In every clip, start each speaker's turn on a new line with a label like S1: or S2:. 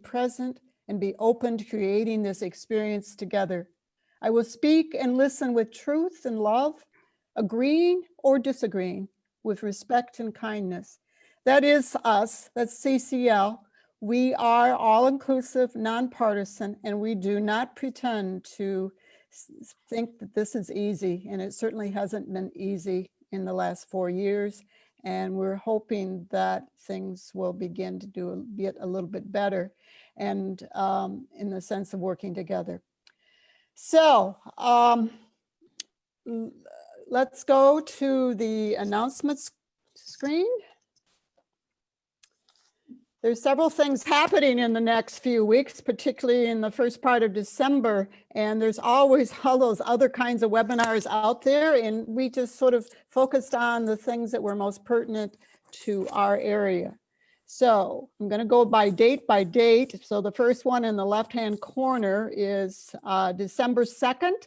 S1: present and be open to creating this experience together. I will speak and listen with truth and love, agreeing or disagreeing with respect and kindness. That is us, that's CCL. We are all-inclusive, nonpartisan, and we do not pretend to think that this is easy, and it certainly hasn't been easy in the last 4 years, and we're hoping that things will begin to get a little bit better, and in the sense of working together. So let's go to the announcements screen. There's several things happening in the next few weeks, particularly in the first part of December, and there's always all those other kinds of webinars out there, and we just sort of focused on the things that were most pertinent to our area. So I'm going to go by date. So the first one in the left-hand corner is December 2nd.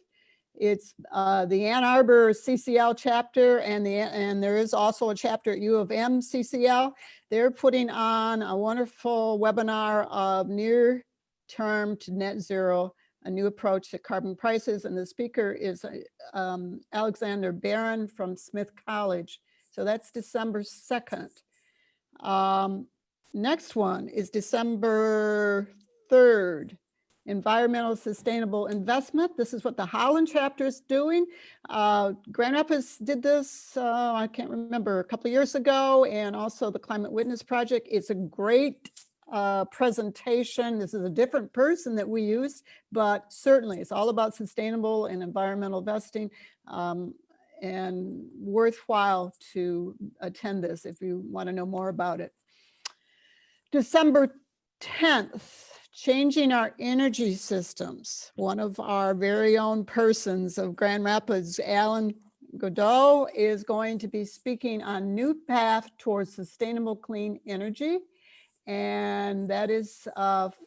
S1: It's the Ann Arbor CCL chapter, and there is also a chapter at U of M CCL. They're putting on a wonderful webinar of near term to net zero, a new approach to carbon prices. And the speaker is Alexander Barron from Smith College. So that's December 2nd. Next one is December 3rd. Environmental sustainable investment. This is what the Holland chapter is doing. Grand Rapids did this, I can't remember, a couple of years ago, and also the Climate Witness Project. It's a great presentation. This is a different person that we use, but certainly it's all about sustainable and environmental investing, and worthwhile to attend this if you want to know more about it. December 10th. Changing our energy systems. One of our very own persons of Grand Rapids, Alan Godot, is going to be speaking on new path towards sustainable clean energy. And that is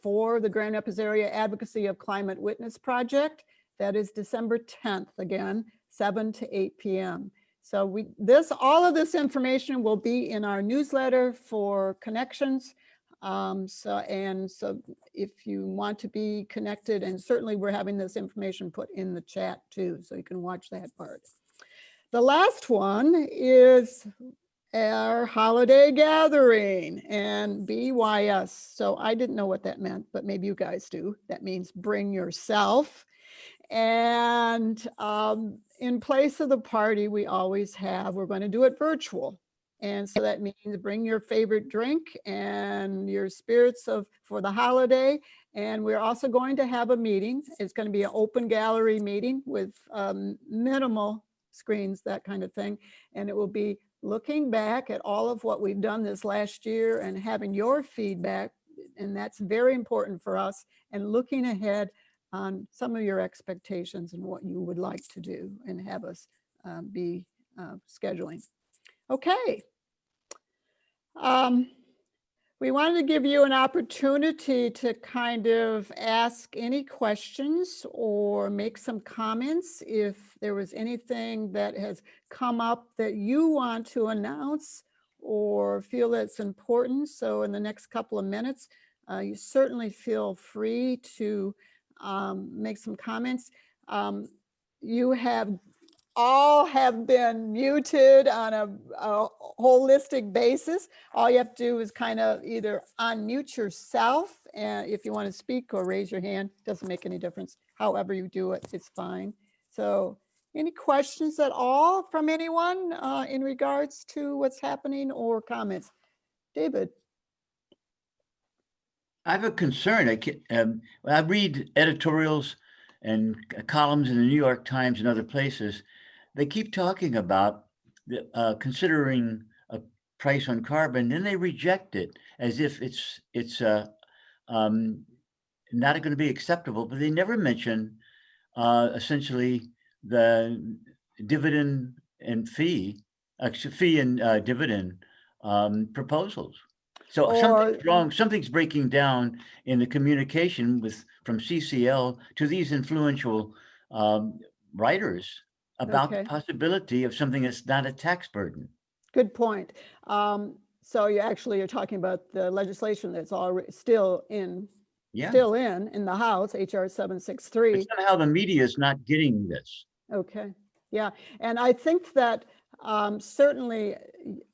S1: for the Grand Rapids Area Advocacy of Climate Witness Project. That is December 10th, again, 7 to 8 p.m. So all of this information will be in our newsletter for connections. So if you want to be connected, and certainly we're having this information put in the chat too, so you can watch that part. The last one is our holiday gathering and BYS. So I didn't know what that meant, but maybe you guys do. That means bring yourself. And in place of the party we always have, we're going to do it virtual. And so that means bring your favorite drink and your spirits for the holiday. And we're also going to have a meeting. It's going to be an open gallery meeting with minimal screens, that kind of thing. And it will be looking back at all of what we've done this last year and having your feedback. And that's very important for us. And looking ahead on some of your expectations and what you would like to do and have us be scheduling. Okay. We wanted to give you an opportunity to kind of ask any questions or make some comments if there was anything that has come up that you want to announce or feel that's important. So in the next couple of minutes, you certainly feel free to make some comments. You all have been muted on a holistic basis. All you have to do is kind of either unmute yourself and if you want to speak, or raise your hand. Doesn't make any difference. However you do it, it's fine. So any questions at all from anyone in regards to what's happening, or comments? David.
S2: I have a concern. I read editorials and columns in the New York Times and other places. They keep talking about considering a price on carbon, then they reject it as if it's not going to be acceptable. But they never mention essentially the dividend and fee and dividend proposals. So something's wrong. Something's breaking down in the communication from CCL to these influential writers about the possibility of something that's not a tax burden.
S1: Good point. So you're talking about the legislation that's already still in
S2: Yeah.
S1: still in the House, HR
S2: But
S1: 763.
S2: somehow the media is not getting this.
S1: Okay, yeah, and I think that certainly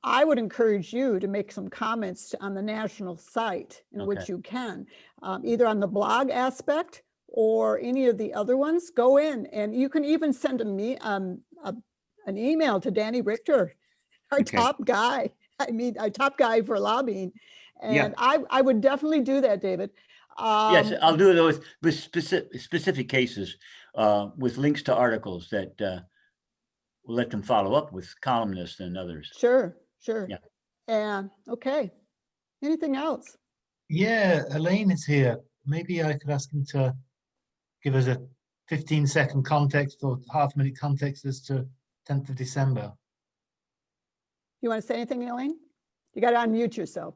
S1: I would encourage you to make some comments on the national site in which
S2: Okay.
S1: you can, either on the blog aspect or any of the other ones. Go in, and you can even send an email to Danny Richter, our
S2: Okay.
S1: top guy. I mean, our top guy for lobbying.
S2: Yeah.
S1: And I would definitely do that, David.
S2: Yes, I'll do those with specific cases, with links to articles that we'll let them follow up with columnists and others.
S1: Sure, sure.
S2: Yeah.
S1: And okay, anything else?
S3: Yeah, Elaine is here. Maybe I could ask him to give us a 15-second context or half-minute context as to 10th of December.
S1: You want to say anything, Elaine? You got to unmute yourself.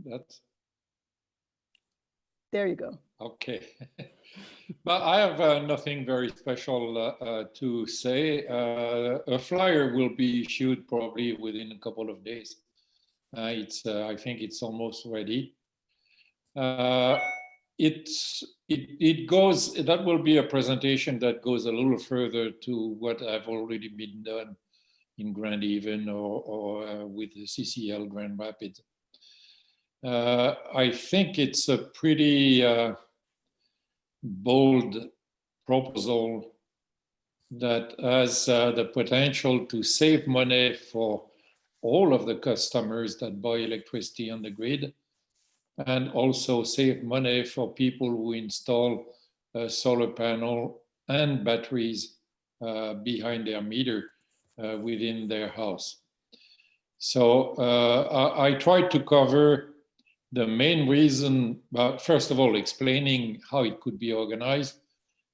S4: That's
S1: There you go.
S4: okay. But I have nothing very special to say. A flyer will be issued probably within a couple of days. I think it's almost ready. It goes. That will be a presentation that goes a little further to what I've already been done in Grand Haven or with the CCL Grand Rapids. I think it's a pretty bold proposal that has the potential to save money for all of the customers that buy electricity on the grid, and also save money for people who install a solar panel and batteries behind their meter within their house. So I tried to cover the main reason, first of all, explaining how it could be organized,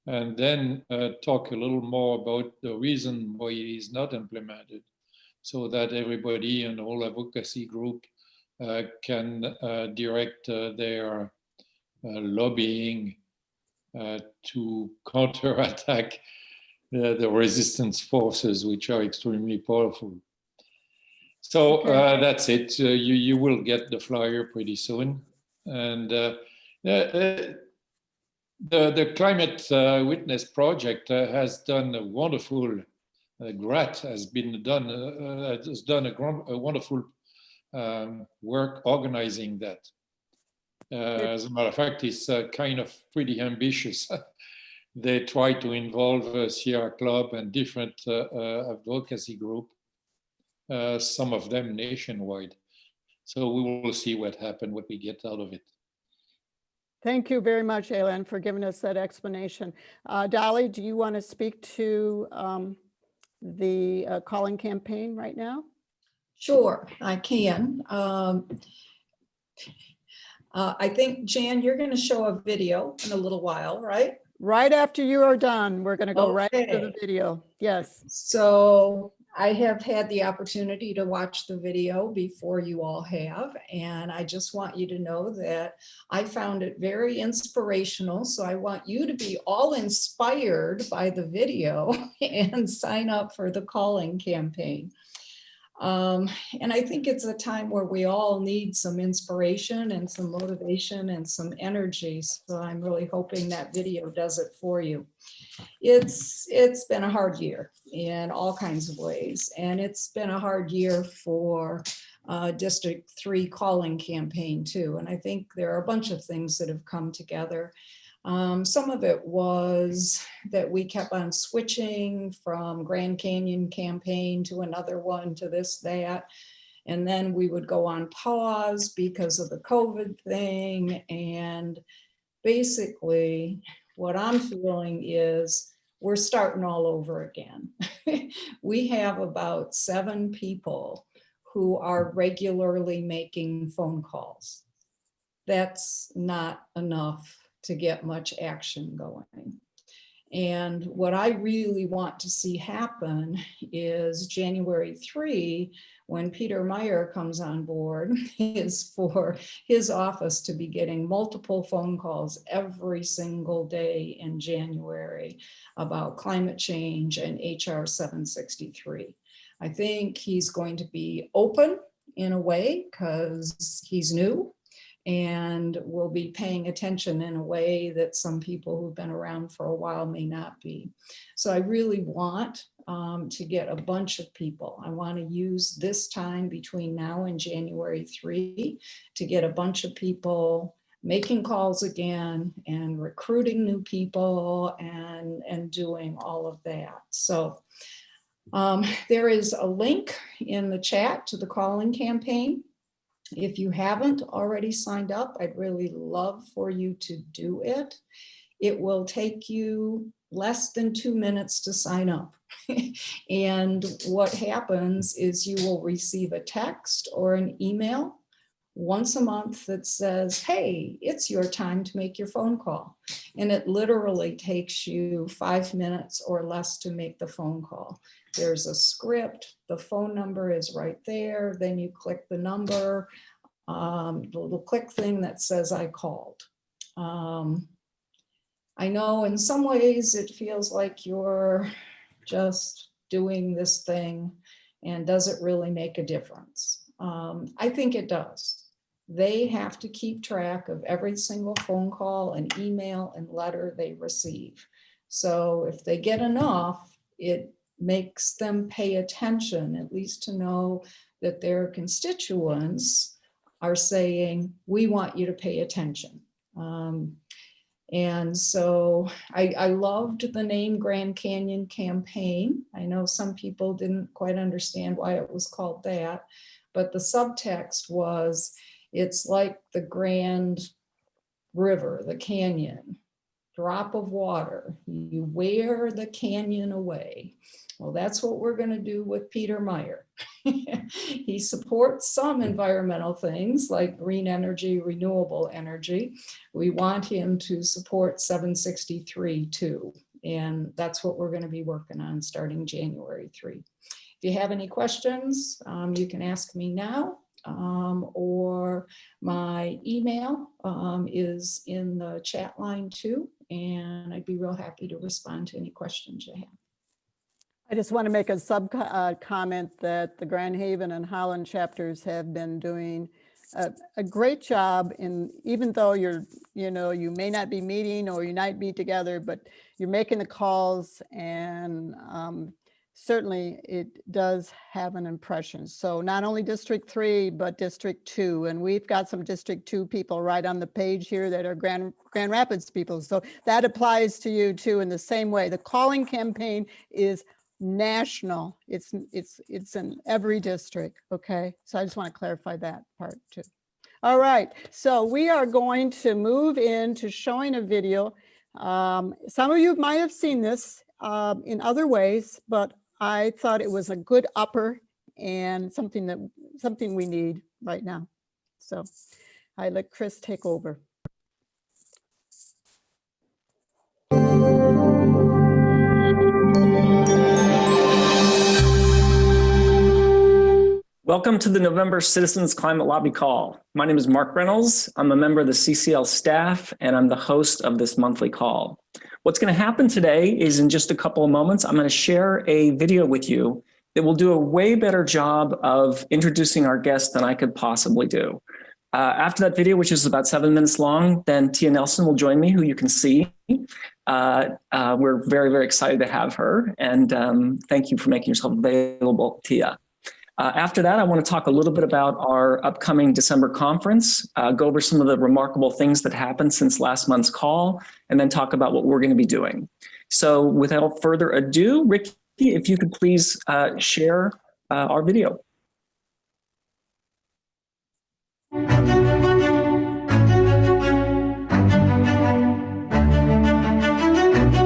S4: and then talk a little more about the reason why it is not implemented, so that everybody and all advocacy group can direct their lobbying to counterattack the resistance forces, which are extremely powerful. So
S1: Okay.
S4: that's it. You will get the flyer pretty soon. And the Climate Witness Project has done a wonderful, GRAT has done a wonderful work organizing that. As a matter of fact, it's kind of pretty ambitious. They try to involve Sierra Club and different advocacy group, some of them nationwide. So we will see what happens, what we get out of it.
S1: Thank you very much, Elaine, for giving us that explanation. Dolly, do you want to speak to the calling campaign right now?
S5: Sure, I can. I think, Jan, you're going to show a video in a little while, right?
S1: Right after you are done, we're going to go right to the
S5: Okay.
S1: video. Yes.
S5: So I have had the opportunity to watch the video before you all have, and I just want you to know that I found it very inspirational. So I want you to be all inspired by the video and sign up for the calling campaign. And I think it's a time where we all need some inspiration and some motivation and some energy. So I'm really hoping that video does it for you. It's been a hard year in all kinds of ways. And it's been a hard year for District 3 calling campaign too. And I think there are a bunch of things that have come together. Some of it was that we kept on switching from Grand Canyon campaign to another one to this, that, and then we would go on pause because of the COVID thing. And basically what I'm feeling is we're starting all over again. We have about 7 people who are regularly making phone calls. That's not enough to get much action going. And what I really want to see happen is January 3, when Peter Meyer comes on board, is for his office to be getting multiple phone calls every single day in January about climate change and HR 763. I think he's going to be open in a way because he's new and will be paying attention in a way that some people who've been around for a while may not be. So I really want to get a bunch of people. I want to use this time between now and January 3 to get a bunch of people making calls again and recruiting new people and doing all of that. So there is a link in the chat to the calling campaign. If you haven't already signed up, I'd really love for you to do it. It will take you less than 2 minutes to sign up. And what happens is you will receive a text or an email once a month that says, hey, it's your time to make your phone call. And it literally takes you 5 minutes or less to make the phone call. There's a script, the phone number is right there. Then you click the number, the little click thing that says I called. I know in some ways it feels like you're just doing this thing and does it really make a difference? I think it does. They have to keep track of every single phone call and email and letter they receive. So if they get enough, it makes them pay attention, at least to know that their constituents are saying, we want you to pay attention. And so I loved the name Grand Canyon Campaign. I know some people didn't quite understand why it was called that, but the subtext was, it's like the Grand River, the canyon, drop of water. You wear the canyon away. Well, that's what we're going to do with Peter Meyer. He supports some environmental things like green energy, renewable energy. We want him to support 763 too. And that's what we're going to be working on starting January 3. If you have any questions, you can ask me now. Or my email is in the chat line too, and I'd be real happy to respond to any questions you have.
S1: I just want to make a comment that the Grand Haven and Holland chapters have been doing a great job in, even though you may not be meeting or you might be together, but you're making the calls, and certainly it does have an impression. So not only District 3, but District 2. And we've got some District 2 people right on the page here that are Grand Rapids people. So that applies to you too in the same way. The calling campaign is national. It's in every district, okay? So I just want to clarify that part too. All right, so we are going to move into showing a video. Some of you might have seen this in other ways, but I thought it was a good upper and something we need right now. So I let Chris take over.
S6: Welcome to the November Citizens Climate Lobby Call. My name is Mark Reynolds. I'm a member of the CCL staff, and I'm the host of this monthly call. What's going to happen today is, in just a couple of moments, I'm going to share a video with you that will do a way better job of introducing our guest than I could possibly do. After that video, which is about 7 minutes long, then Tia Nelson will join me, who you can see. We're very, very excited to have her, and thank you for making yourself available, Tia. After that, I want to talk a little bit about our upcoming December conference, go over some of the remarkable things that happened since last month's call, and then talk about what we're going to be doing. So without further ado, Ricky, if you could please share our video.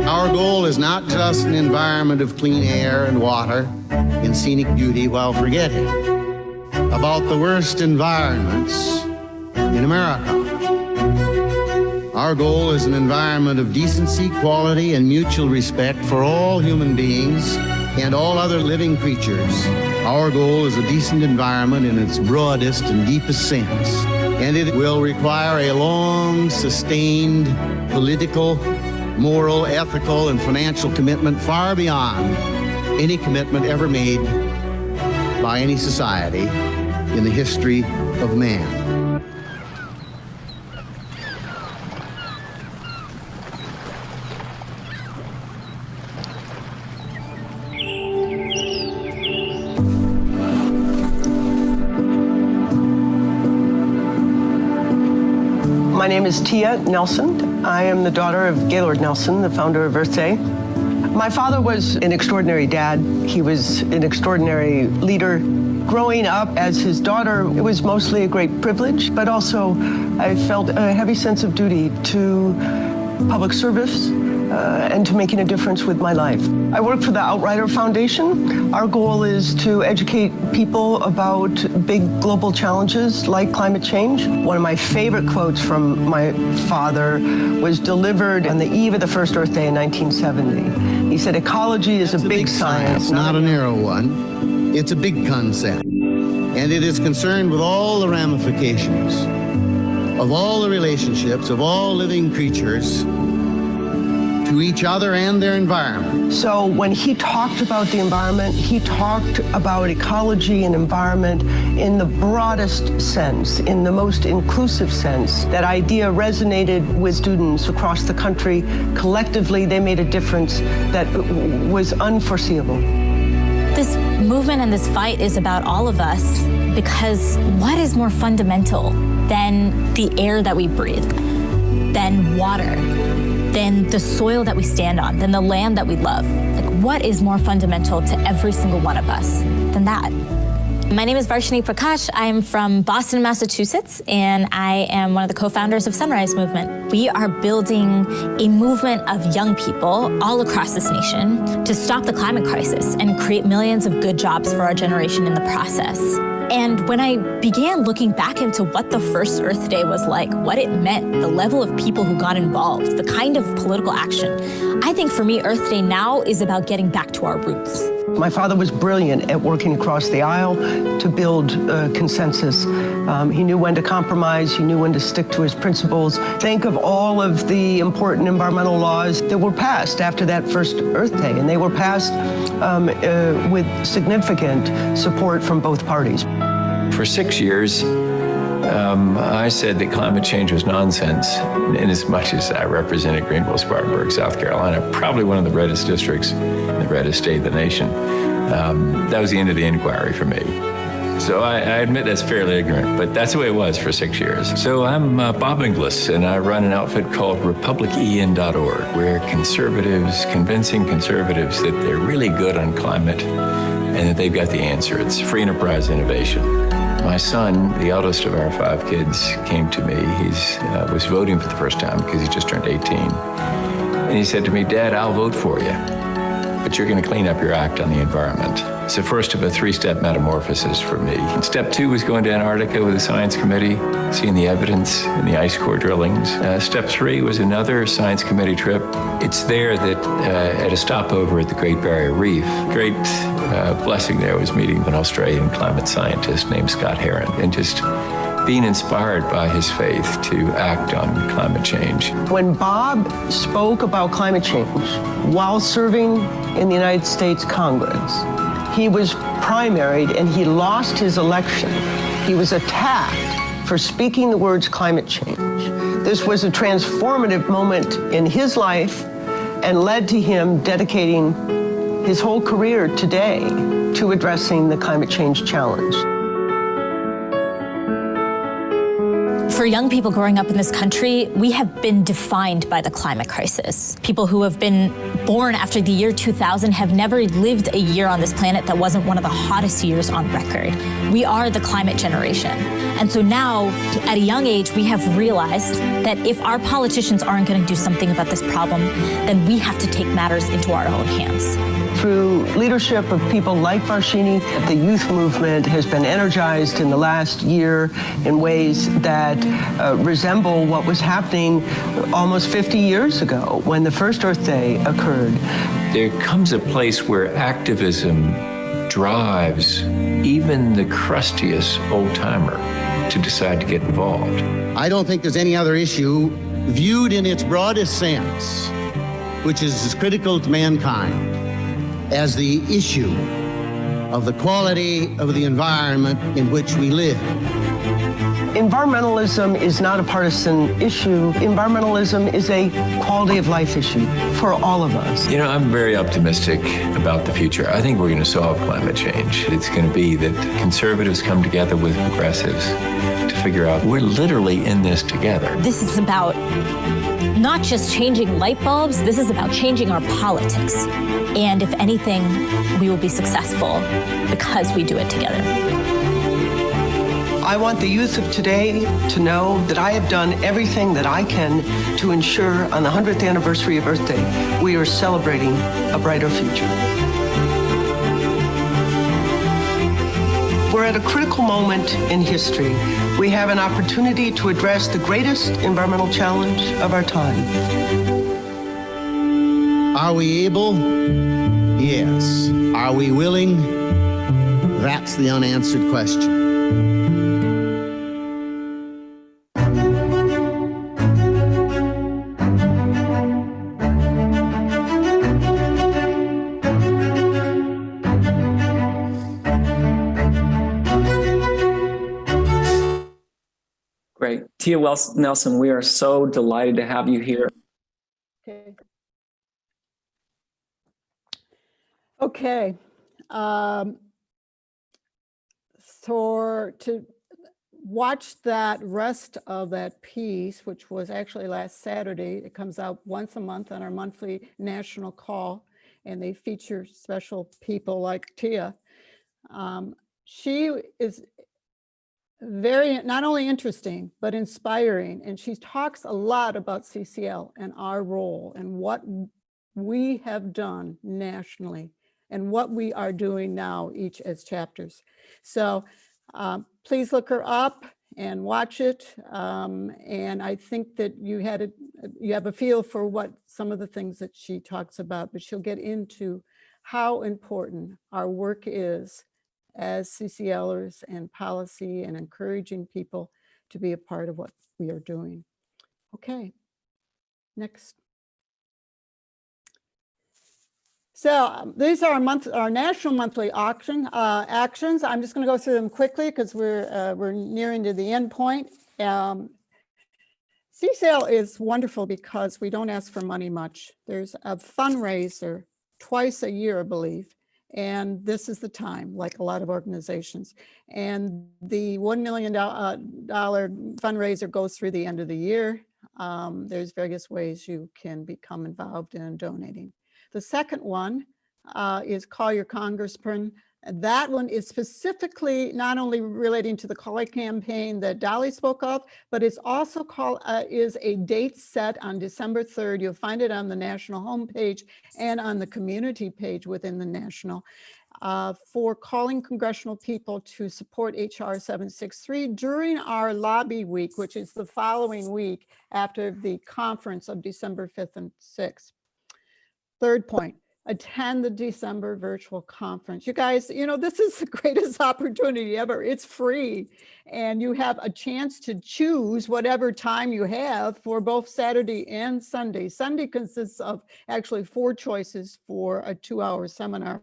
S7: Our goal is not just an environment of clean air and water and scenic beauty while forgetting about the worst environments in America. Our goal is an environment of decency, quality, and mutual respect for all human beings and all other living creatures. Our goal is a decent environment in its broadest and deepest sense, and it will require a long, sustained political, moral, ethical, and financial commitment far beyond any commitment ever made by any society in the history of man.
S8: My name is Tia Nelson. I am the daughter of Gaylord Nelson, the founder of Earth Day. My father was an extraordinary dad. He was an extraordinary leader. Growing up as his daughter, it was mostly a great privilege, but also I felt a heavy sense of duty to public service and to making a difference with my life. I work for the Outrider Foundation. Our goal is to educate people about big global challenges like climate change. One of my favorite quotes from my father was delivered on the eve of the first Earth Day in 1970. He said, "Ecology is a big science,
S7: not a narrow one. It's a big concept, and it is concerned with all the ramifications of all the relationships of all living creatures to each other and their environment."
S8: So when he talked about the environment, he talked about ecology and environment in the broadest sense, in the most inclusive sense. That idea resonated with students across the country. Collectively, they made a difference that was unforeseeable.
S9: This movement and this fight is about all of us, because what is more fundamental than the air that we breathe, than water, than the soil that we stand on, than the land that we love? Like, what is more fundamental to every single one of us than that? My name is Varshy Prakash. I'm from Boston, Massachusetts, and I am one of the co-founders of Sunrise Movement. We are building a movement of young people all across this nation to stop the climate crisis and create millions of good jobs for our generation in the process. And when I began looking back into what the first Earth Day was like, what it meant, the level of people who got involved, the kind of political action, I think for me, Earth Day now is about getting back to our roots.
S8: My father was brilliant at working across the aisle to build consensus. He knew when to compromise, he knew when to stick to his principles. Think of all of the important environmental laws that were passed after that first Earth Day, and they were passed with significant support from both parties.
S10: For 6 years, I said that climate change was nonsense, in as much as I represented Greenville-Spartanburg, South Carolina, probably one of the reddest districts in the reddest state of the nation. That was the end of the inquiry for me. So I admit that's fairly ignorant, but that's the way it was for 6 years. So I'm Bob Inglis, and I run an outfit called republicen.org, where convincing conservatives that they're really good on climate and that they've got the answer. It's free enterprise innovation. My son, the eldest of our 5 kids, came to me. He was voting for the first time because he just turned 18. And he said to me, "Dad, I'll vote for you, but you're going to clean up your act on the environment." It's the first of a 3-step metamorphosis for me. And step 2 was going to Antarctica with the science committee, seeing the evidence in the ice core drillings. Step 3 was another science committee trip. It's there that at a stopover at the Great Barrier Reef, great blessing there was meeting an Australian climate scientist named Scott Heron, and just being inspired by his faith to act on climate change.
S8: When Bob spoke about climate change while serving in the United States Congress, he was primaried and he lost his election. He was attacked for speaking the words climate change. This was a transformative moment in his life and led to him dedicating his whole career today to addressing the climate change challenge.
S9: For young people growing up in this country, we have been defined by the climate crisis. People who have been born after the year 2000 have never lived a year on this planet that wasn't one of the hottest years on record. We are the climate generation. And so now, at a young age, we have realized that if our politicians aren't going to do something about this problem, then we have to take matters into our own hands.
S8: Through leadership of people like Varshy, the youth movement has been energized in the last year in ways that resemble what was happening almost 50 years ago when the first Earth Day occurred.
S10: There comes a place where activism drives even the crustiest old-timer to decide to get involved.
S7: I don't think there's any other issue viewed in its broadest sense, which is as critical to mankind as the issue of the quality of the environment in which we live.
S8: Environmentalism is not a partisan issue. Environmentalism is a quality of life issue for all of us.
S10: You know, I'm very optimistic about the future. I think we're going to solve climate change. It's going to be that conservatives come together with progressives to figure out we're literally in this together.
S9: This is about not just changing light bulbs, this is about changing our politics. And if anything, we will be successful because we do it together.
S8: I want the youth of today to know that I have done everything that I can to ensure on the 100th anniversary of Earth Day, we are celebrating a brighter future. We're at a critical moment in history. We have an opportunity to address the greatest environmental challenge of our time.
S7: Are we able? Yes. Are we willing? That's the unanswered question.
S6: Great. Tia Nelson, we are so delighted to have you here.
S1: Okay. Okay. So to watch that rest of that piece, which was actually last Saturday, it comes out once a month on our monthly national call, and they feature special people like Tia. She is very, not only interesting, but inspiring. And she talks a lot about CCL and our role and what we have done nationally and what we are doing now, each as chapters. So please look her up and watch it. And I think that you have a feel for what some of the things that she talks about, but she'll get into how important our work is as CCLers and policy and encouraging people to be a part of what we are doing. Okay, next. So these are our national monthly actions. I'm just going to go through them quickly because we're nearing to the end point. CCL is wonderful because we don't ask for money much. There's a fundraiser twice a year, I believe. And this is the time, like a lot of organizations. And the $1 million fundraiser goes through the end of the year. There's various ways you can become involved in donating. The second one is Call Your Congressman. That one is specifically not only relating to the Call campaign that Dolly spoke of, but it's also is a date set on December 3rd. You'll find it on the national homepage and on the community page within the national for calling congressional people to support HR 763 during our lobby week, which is the following week after the conference of December 5th and 6th. Third point, attend the December virtual conference. You guys, you know, this is the greatest opportunity ever. It's free. And you have a chance to choose whatever time you have for both Saturday and Sunday. Sunday consists of actually 4 choices for a 2-hour seminar.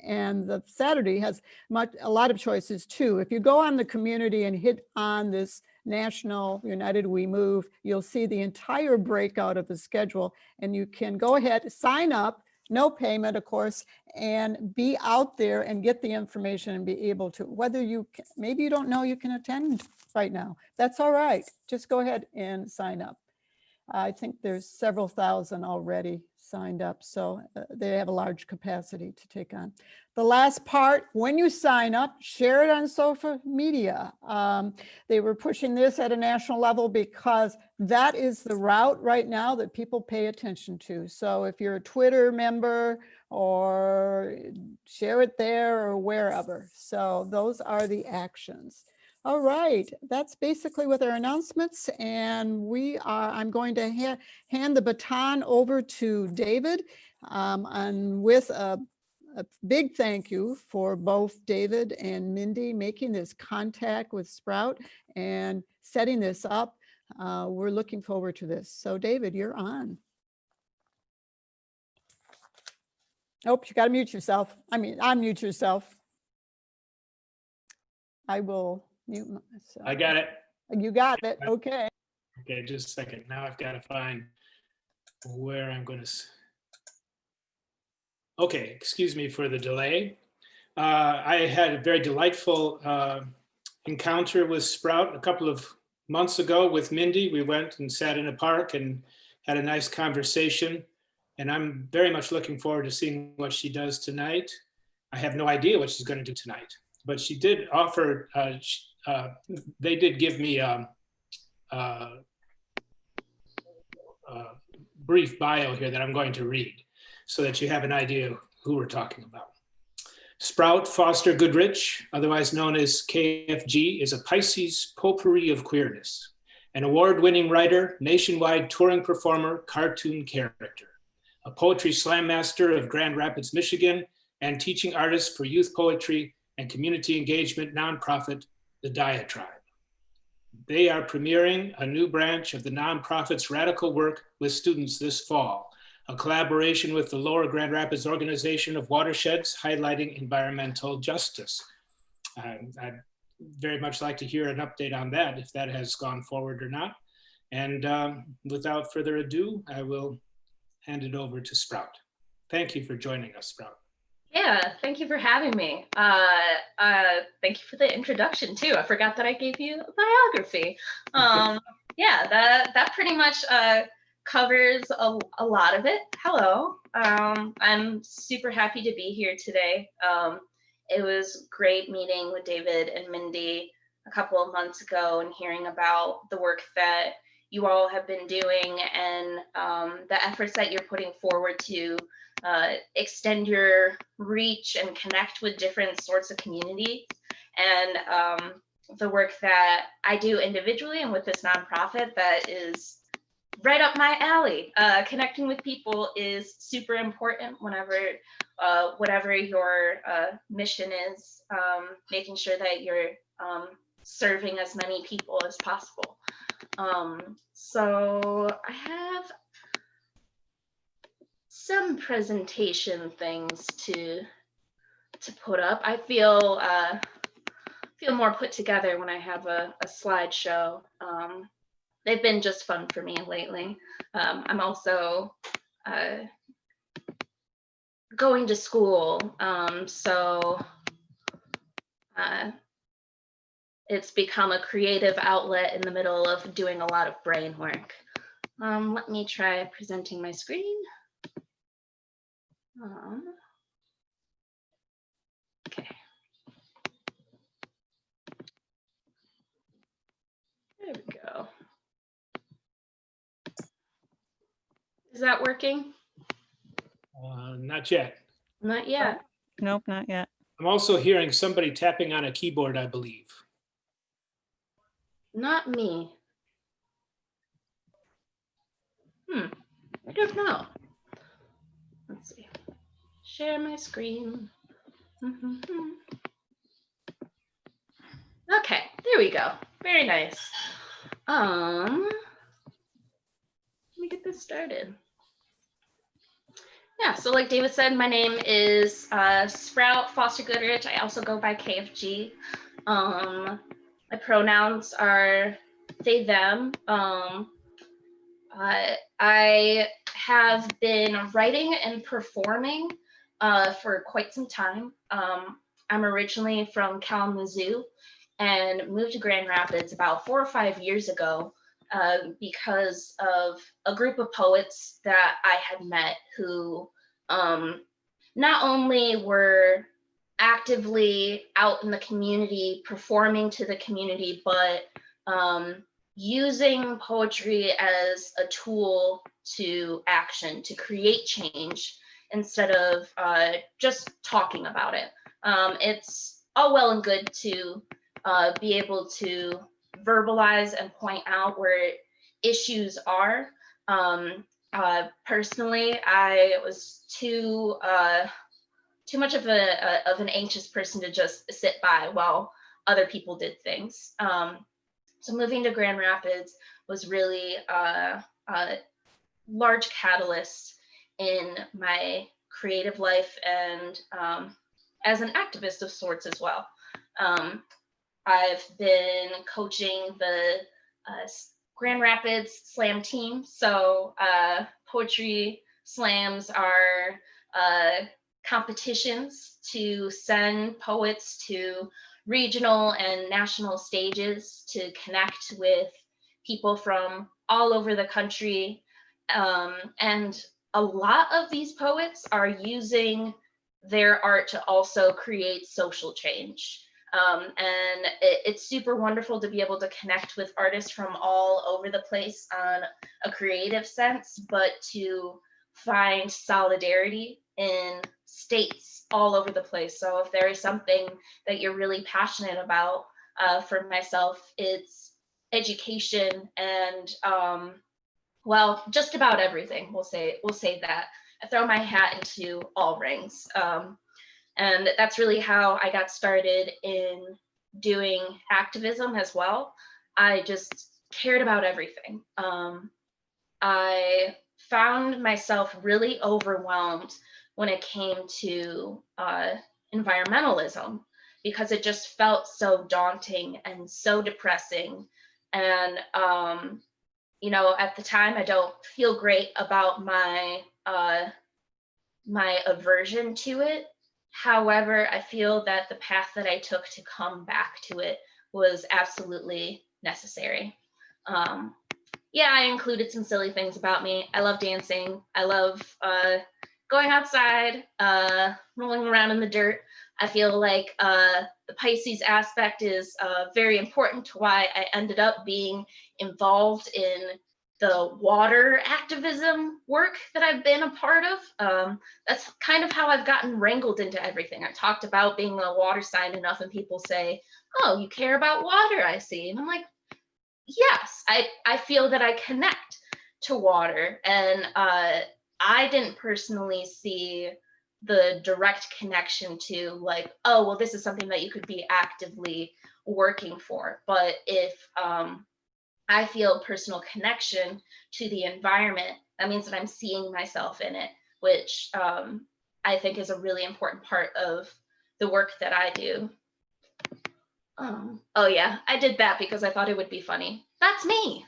S1: And the Saturday has a lot of choices too. If you go on the community and hit on this National United We Move, you'll see the entire breakout of the schedule, and you can go ahead, sign up, no payment, of course, and be out there and get the information and be able to, whether you can, maybe you don't know you can attend right now. That's all right. Just go ahead and sign up. I think there's several thousand already signed up, so they have a large capacity to take on. The last part, when you sign up, share it on social media. They were pushing this at a national level because that is the route right now that people pay attention to. So if you're a Twitter member, or share it there or wherever. So those are the actions. All right, that's basically with our announcements, and I'm going to hand the baton over to David, and with a big thank you for both David and Mindy making this contact with Sprout and setting this up. We're looking forward to this. So David, you're on. Oh, you got to mute yourself. I mean, unmute yourself. I will mute myself.
S11: I got it.
S1: You got it. Okay.
S11: Okay, just a second. Now I've got to find where I'm going to. Okay, excuse me for the delay. I had a very delightful encounter with Sprout a couple of months ago with Mindy. We went and sat in a park and had a nice conversation. And I'm very much looking forward to seeing what she does tonight. I have no idea what she's going to do tonight, but she did offer, they did give me a brief bio here that I'm going to read so that you have an idea who we're talking about. Sprout Foster Goodrich, otherwise known as KFG, is a Pisces potpourri of queerness, an award-winning writer, nationwide touring performer, cartoon character, a poetry slam master of Grand Rapids, Michigan, and teaching artist for youth poetry and community engagement nonprofit, the Diatribe. They are premiering a new branch of the nonprofit's radical work with students this fall, a collaboration with the Lower Grand Rapids Organization of Watersheds, highlighting environmental justice. I'd very much like to hear an update on that, if that has gone forward or not. And without further ado, I will hand it over to Sprout. Thank you for joining us, Sprout.
S12: Yeah, thank you for having me. Thank you for the introduction too. I forgot that I gave you a biography. Yeah, that pretty much covers a lot of it. Hello, I'm super happy to be here today. It was great meeting with David and Mindy a couple of months ago and hearing about the work that you all have been doing and the efforts that you're putting forward to extend your reach and connect with different sorts of communities, and the work that I do individually and with this nonprofit that is right up my alley. Connecting with people is super important whenever, whatever your mission is, making sure that you're serving as many people as possible. So I have some presentation things to put up. I feel more put together when I have a slideshow. They've been just fun for me lately. I'm also going to school, so it's become a creative outlet in the middle of doing a lot of brain work. Let me try presenting my screen. Okay. There we go. Is that working?
S11: Not yet.
S12: Not yet.
S13: Nope, not yet.
S11: I'm also hearing somebody tapping on a keyboard, I believe.
S12: Not me. I don't know. Let's see. Share my screen. Okay, there we go. Very nice. Let me get this started. Yeah, so like David said, my name is Sprout Foster Goodrich. I also go by KFG. My pronouns are they, them. I have been writing and performing for quite some time. I'm originally from Kalamazoo and moved to Grand Rapids about 4 or 5 years ago because of a group of poets that I had met who not only were actively out in the community, performing to the community, but using poetry as a tool to action, to create change instead of just talking about it. It's all well and good to be able to verbalize and point out where issues are. Personally, I was too much of an anxious person to just sit by while other people did things. So moving to Grand Rapids was really a large catalyst in my creative life and as an activist of sorts as well. I've been coaching the Grand Rapids Slam team. So poetry slams are competitions to send poets to regional and national stages to connect with people from all over the country. And a lot of these poets are using their art to also create social change. And it's super wonderful to be able to connect with artists from all over the place on a creative sense, but to find solidarity in states all over the place. So if there is something that you're really passionate about, for myself, it's education and well, just about everything. We'll say that. I throw my hat into all rings. And that's really how I got started in doing activism as well. I just cared about everything. I found myself really overwhelmed when it came to environmentalism, because it just felt so daunting and so depressing. And you know, at the time, I don't feel great about my my aversion to it. However, I feel that the path that I took to come back to it was absolutely necessary. Yeah, I included some silly things about me. I love dancing. I love going outside, rolling around in the dirt. I feel like the Pisces aspect is very important to why I ended up being involved in the water activism work that I've been a part of. That's kind of how I've gotten wrangled into everything. I talked about being a water sign enough, and people say, "Oh, you care about water, I see." And I'm like, yes, I feel that I connect to water. And I didn't personally see the direct connection to like, oh, well, this is something that you could be actively working for. But if I feel personal connection to the environment, that means that I'm seeing myself in it, which I think is a really important part of the work that I do. Oh yeah, I did that because I thought it would be funny. That's me.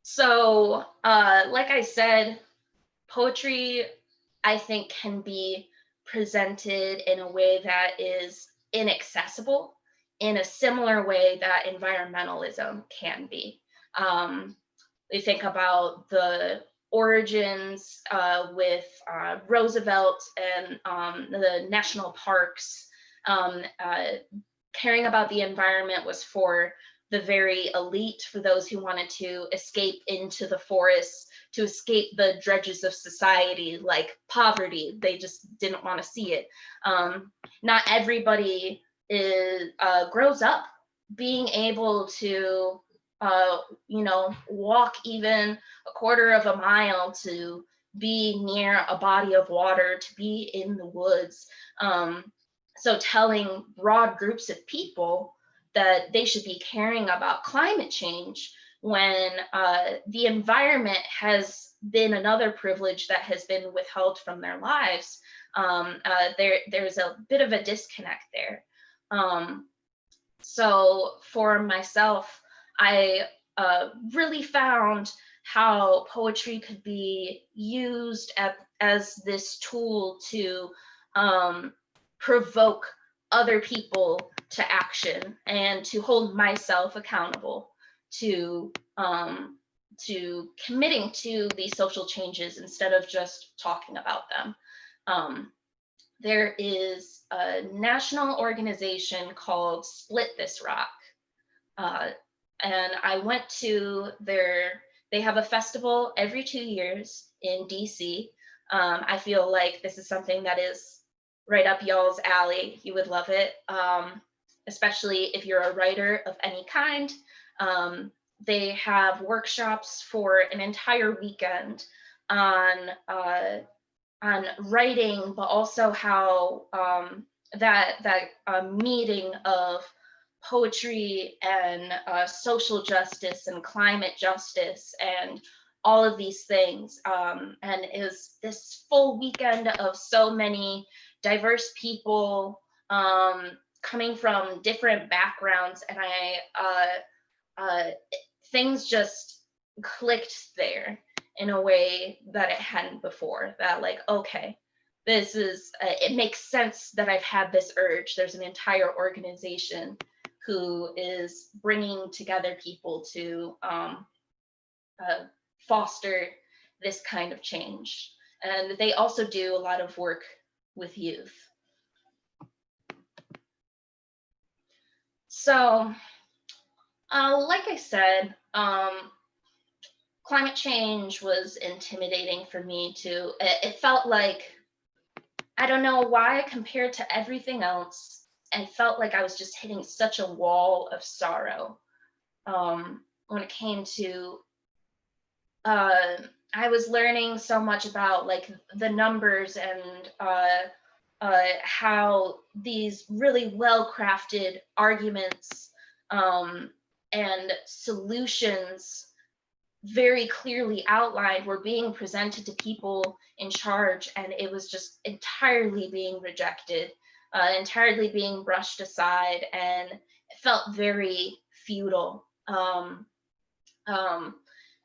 S12: So like I said, poetry, I think, can be presented in a way that is inaccessible, in a similar way that environmentalism can be. We think about the origins with Roosevelt and the national parks. Caring about the environment was for the very elite, for those who wanted to escape into the forests, to escape the dredges of society, like poverty. They just didn't want to see it. Not everybody grows up being able to you know, walk even a quarter of a mile to be near a body of water, to be in the woods. So telling broad groups of people that they should be caring about climate change when the environment has been another privilege that has been withheld from their lives, there's a bit of a disconnect there. So for myself, I really found how poetry could be used as this tool to provoke other people to action and to hold myself accountable to committing to these social changes instead of just talking about them. There is a national organization called Split This Rock. And I went to they have a festival every 2 years in DC. I feel like this is something that is right up y'all's alley. You would love it, especially if you're a writer of any kind. They have workshops for an entire weekend on writing, but also how that meeting of poetry and social justice and climate justice and all of these things, and is this full weekend of so many diverse people coming from different backgrounds, and things just clicked there in a way that it hadn't before. That like, okay, this is, it makes sense that I've had this urge. There's an entire organization who is bringing together people to foster this kind of change. And they also do a lot of work with youth. So, like I said, climate change was intimidating for me too. It felt like, I don't know why, compared to everything else, I felt like I was just hitting such a wall of sorrow when it came to, I was learning so much about like the numbers and how these really well-crafted arguments and solutions very clearly outlined were being presented to people in charge, and it was just entirely being rejected, entirely being brushed aside, and it felt very futile.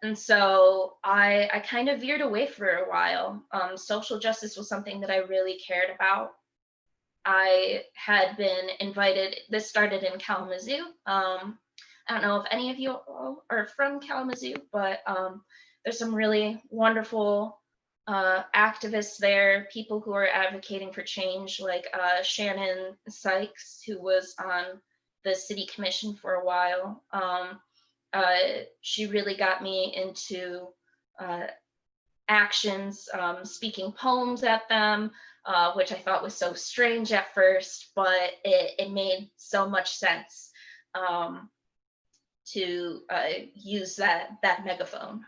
S12: And so I kind of veered away for a while. Social justice was something that I really cared about. I had been invited, this started in Kalamazoo. I don't know if any of you are from Kalamazoo, but there's some really wonderful activists there, people who are advocating for change, like Shannon Sykes, who was on the city commission for a while. She really got me into actions, speaking poems at them, which I thought was so strange at first, but it made so much sense to use that megaphone.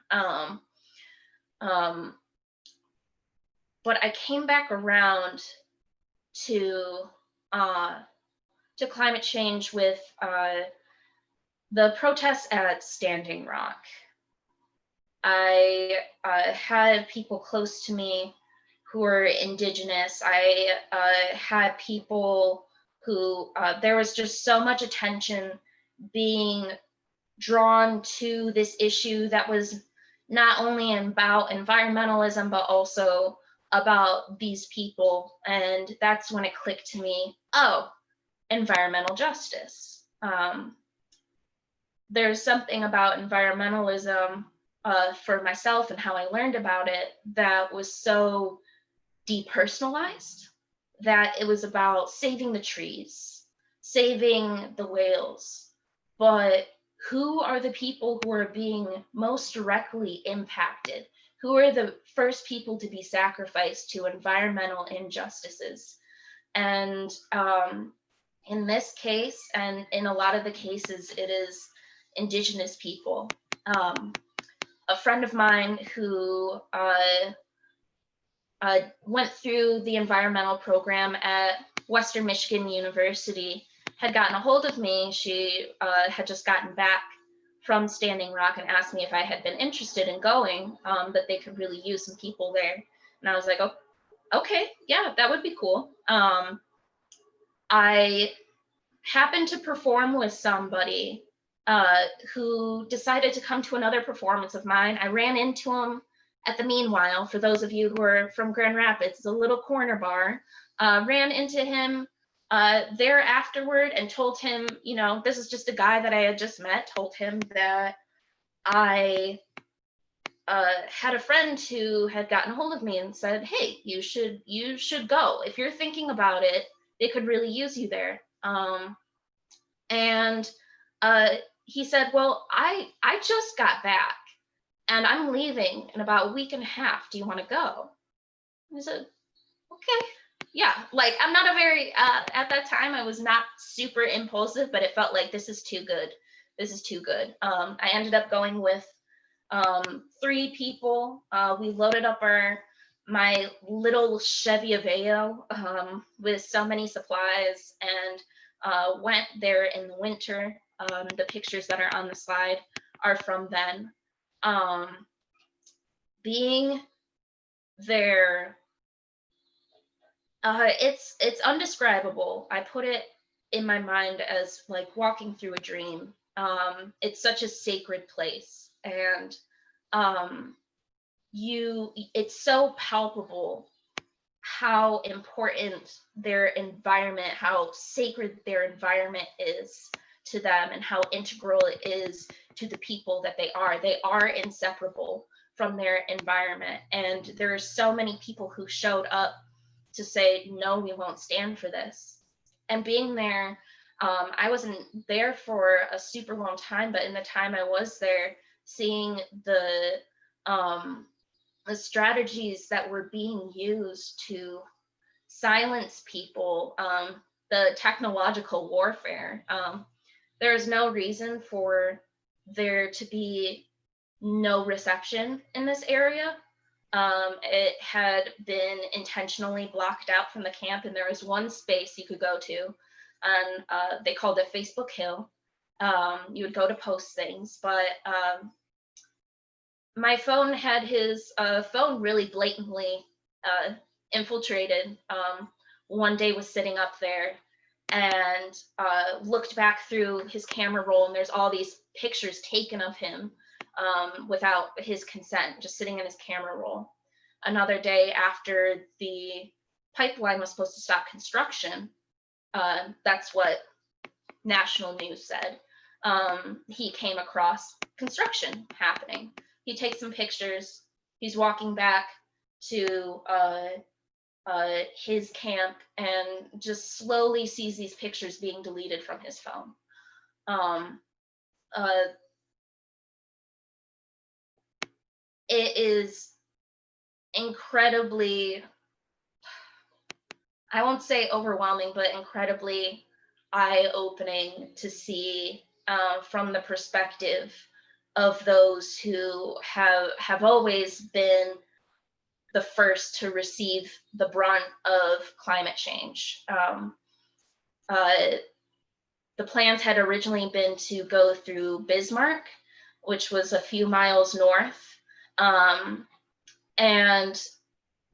S12: But I came back around to climate change with the protests at Standing Rock. I had people close to me who were Indigenous. I had people who, there was just so much attention being drawn to this issue that was not only about environmentalism, but also about these people. And that's when it clicked to me, oh, environmental justice. There's something about environmentalism for myself and how I learned about it that was so depersonalized, that it was about saving the trees, saving the whales, but who are the people who are being most directly impacted? Who are the first people to be sacrificed to environmental injustices? And in this case, and in a lot of the cases, it is Indigenous people. A friend of mine who went through the environmental program at Western Michigan University had gotten a hold of me. She had just gotten back from Standing Rock and asked me if I had been interested in going, that they could really use some people there. And I was like, oh, okay, yeah, that would be cool. I happened to perform with somebody who decided to come to another performance of mine. I ran into him at the Meanwhile. For those of you who are from Grand Rapids, it's a little corner bar. Ran into him there afterward and told him, you know, this is just a guy that I had just met, told him that I had a friend who had gotten a hold of me and said, hey, you should go. If you're thinking about it, they could really use you there. And he said, well, I just got back and I'm leaving in about a week and a half. Do you want to go? I said, okay. Yeah, like I'm not a very, at that time, I was not super impulsive, but it felt like this is too good. This is too good. I ended up going with 3 people. We loaded up my little Chevy Aveo with so many supplies and went there in the winter. The pictures that are on the slide are from then. Being there It's undescribable. I put it in my mind as like walking through a dream. It's such a sacred place, and it's so palpable how important their environment, how sacred their environment is to them, and how integral it is to the people that they are. They are inseparable from their environment. And there are so many people who showed up to say, no, we won't stand for this. And being there, I wasn't there for a super long time, but in the time I was there, seeing the strategies that were being used to silence people, the technological warfare. There is no reason for there to be no reception in this area. It had been intentionally blocked out from the camp, and there was one space you could go to, and they called it Facebook Hill. You would go to post things, but my phone had his phone really blatantly infiltrated. One day was sitting up there and looked back through his camera roll, and there's all these pictures taken of him without his consent, just sitting in his camera roll. Another day, after the pipeline was supposed to stop construction, that's what national news said, he came across construction happening. He takes some pictures. He's walking back to his camp and just slowly sees these pictures being deleted from his phone. It is incredibly, I won't say overwhelming, but incredibly eye-opening to see from the perspective of those who have always been the first to receive the brunt of climate change. The plans had originally been to go through Bismarck, which was a few miles north. And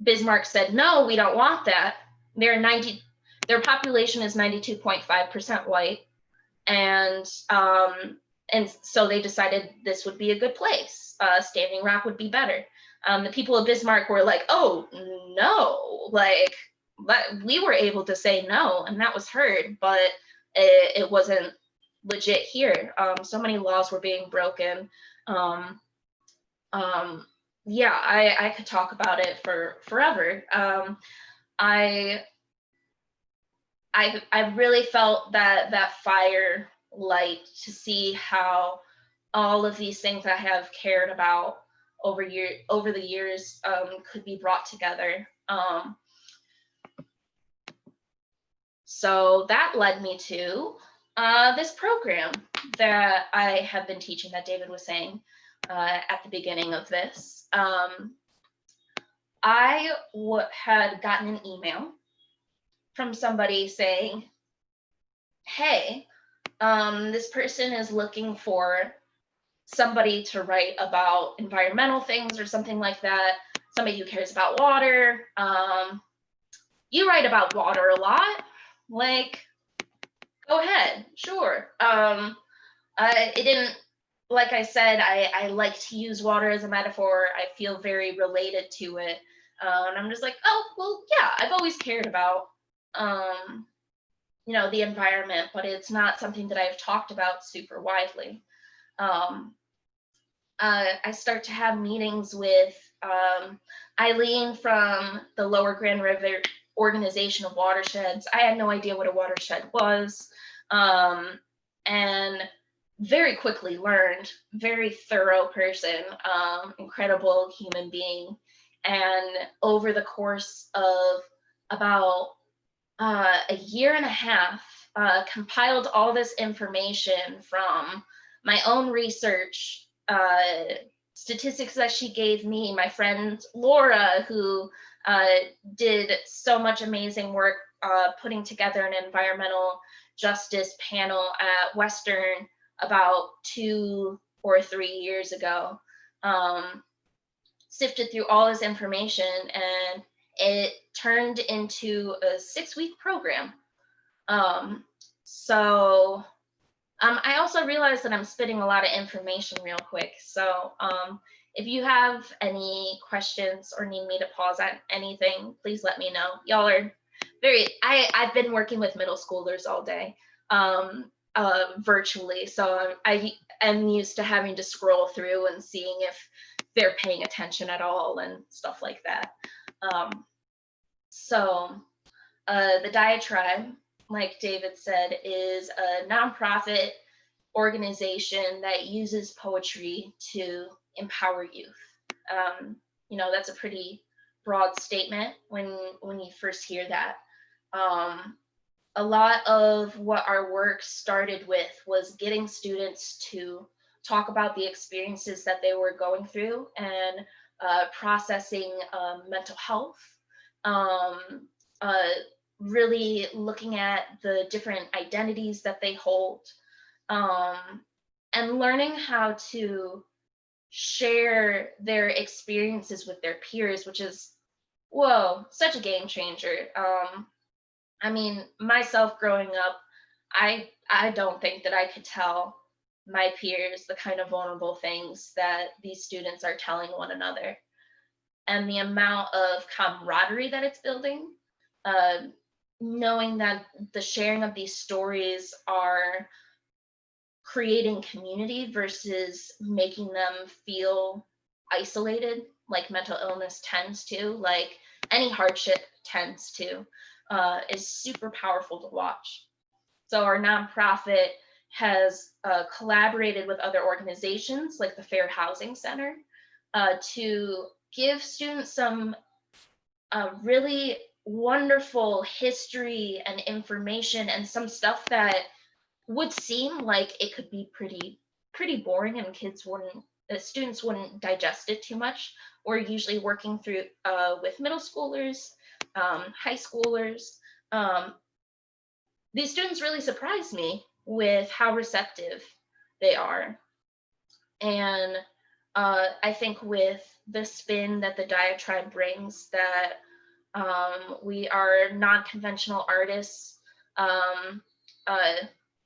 S12: Bismarck said, no, we don't want that. Their population is 92.5% white. And so they decided this would be a good place. Standing Rock would be better. The people of Bismarck were like, oh, no, like, we were able to say no, and that was heard, but it wasn't legit here. So many laws were being broken. Yeah, I could talk about it for forever. I really felt that fire light to see how all of these things I have cared about over the years could be brought together. So that led me to this program that I have been teaching, that David was saying at the beginning of this. I had gotten an email from somebody saying, hey, this person is looking for somebody to write about environmental things or something like that, somebody who cares about water. You write about water a lot, like, go ahead, sure. It didn't, like I said, I like to use water as a metaphor. I feel very related to it. And I'm just like, oh, well, yeah, I've always cared about, the environment, but it's not something that I've talked about super widely. I start to have meetings with Eileen from the Lower Grand River Organization of Watersheds. I had no idea what a watershed was, and very quickly learned, very thorough person, incredible human being. And over the course of about a year and a half, compiled all this information from my own research, statistics that she gave me, my friend Laura, who did so much amazing work putting together an environmental justice panel at Western about 2 or 3 years ago. Sifted through all this information, and it turned into a 6-week program. So I also realized that I'm spitting a lot of information real quick. So if you have any questions or need me to pause on anything, please let me know. Y'all are I've been working with middle schoolers all day virtually. So I am used to having to scroll through and seeing if they're paying attention at all and stuff like that. The Diatribe, like David said, is a nonprofit organization that uses poetry to empower youth. You know, that's a pretty broad statement when you first hear that. A lot of what our work started with was getting students to talk about the experiences that they were going through and processing mental health, really looking at the different identities that they hold, and learning how to share their experiences with their peers, which is, whoa, such a game changer. I mean, myself growing up, I don't think that I could tell my peers the kind of vulnerable things that these students are telling one another. And the amount of camaraderie that it's building, knowing that the sharing of these stories are creating community versus making them feel isolated, like mental illness tends to, like any hardship tends to, is super powerful to watch. So our nonprofit has collaborated with other organizations like the Fair Housing Center to give students some really wonderful history and information and some stuff that would seem like it could be pretty boring and students wouldn't digest it too much. We're usually working through with middle schoolers, high schoolers. These students really surprised me with how receptive they are. And I think with the spin that the Diatribe brings, that we are non-conventional artists,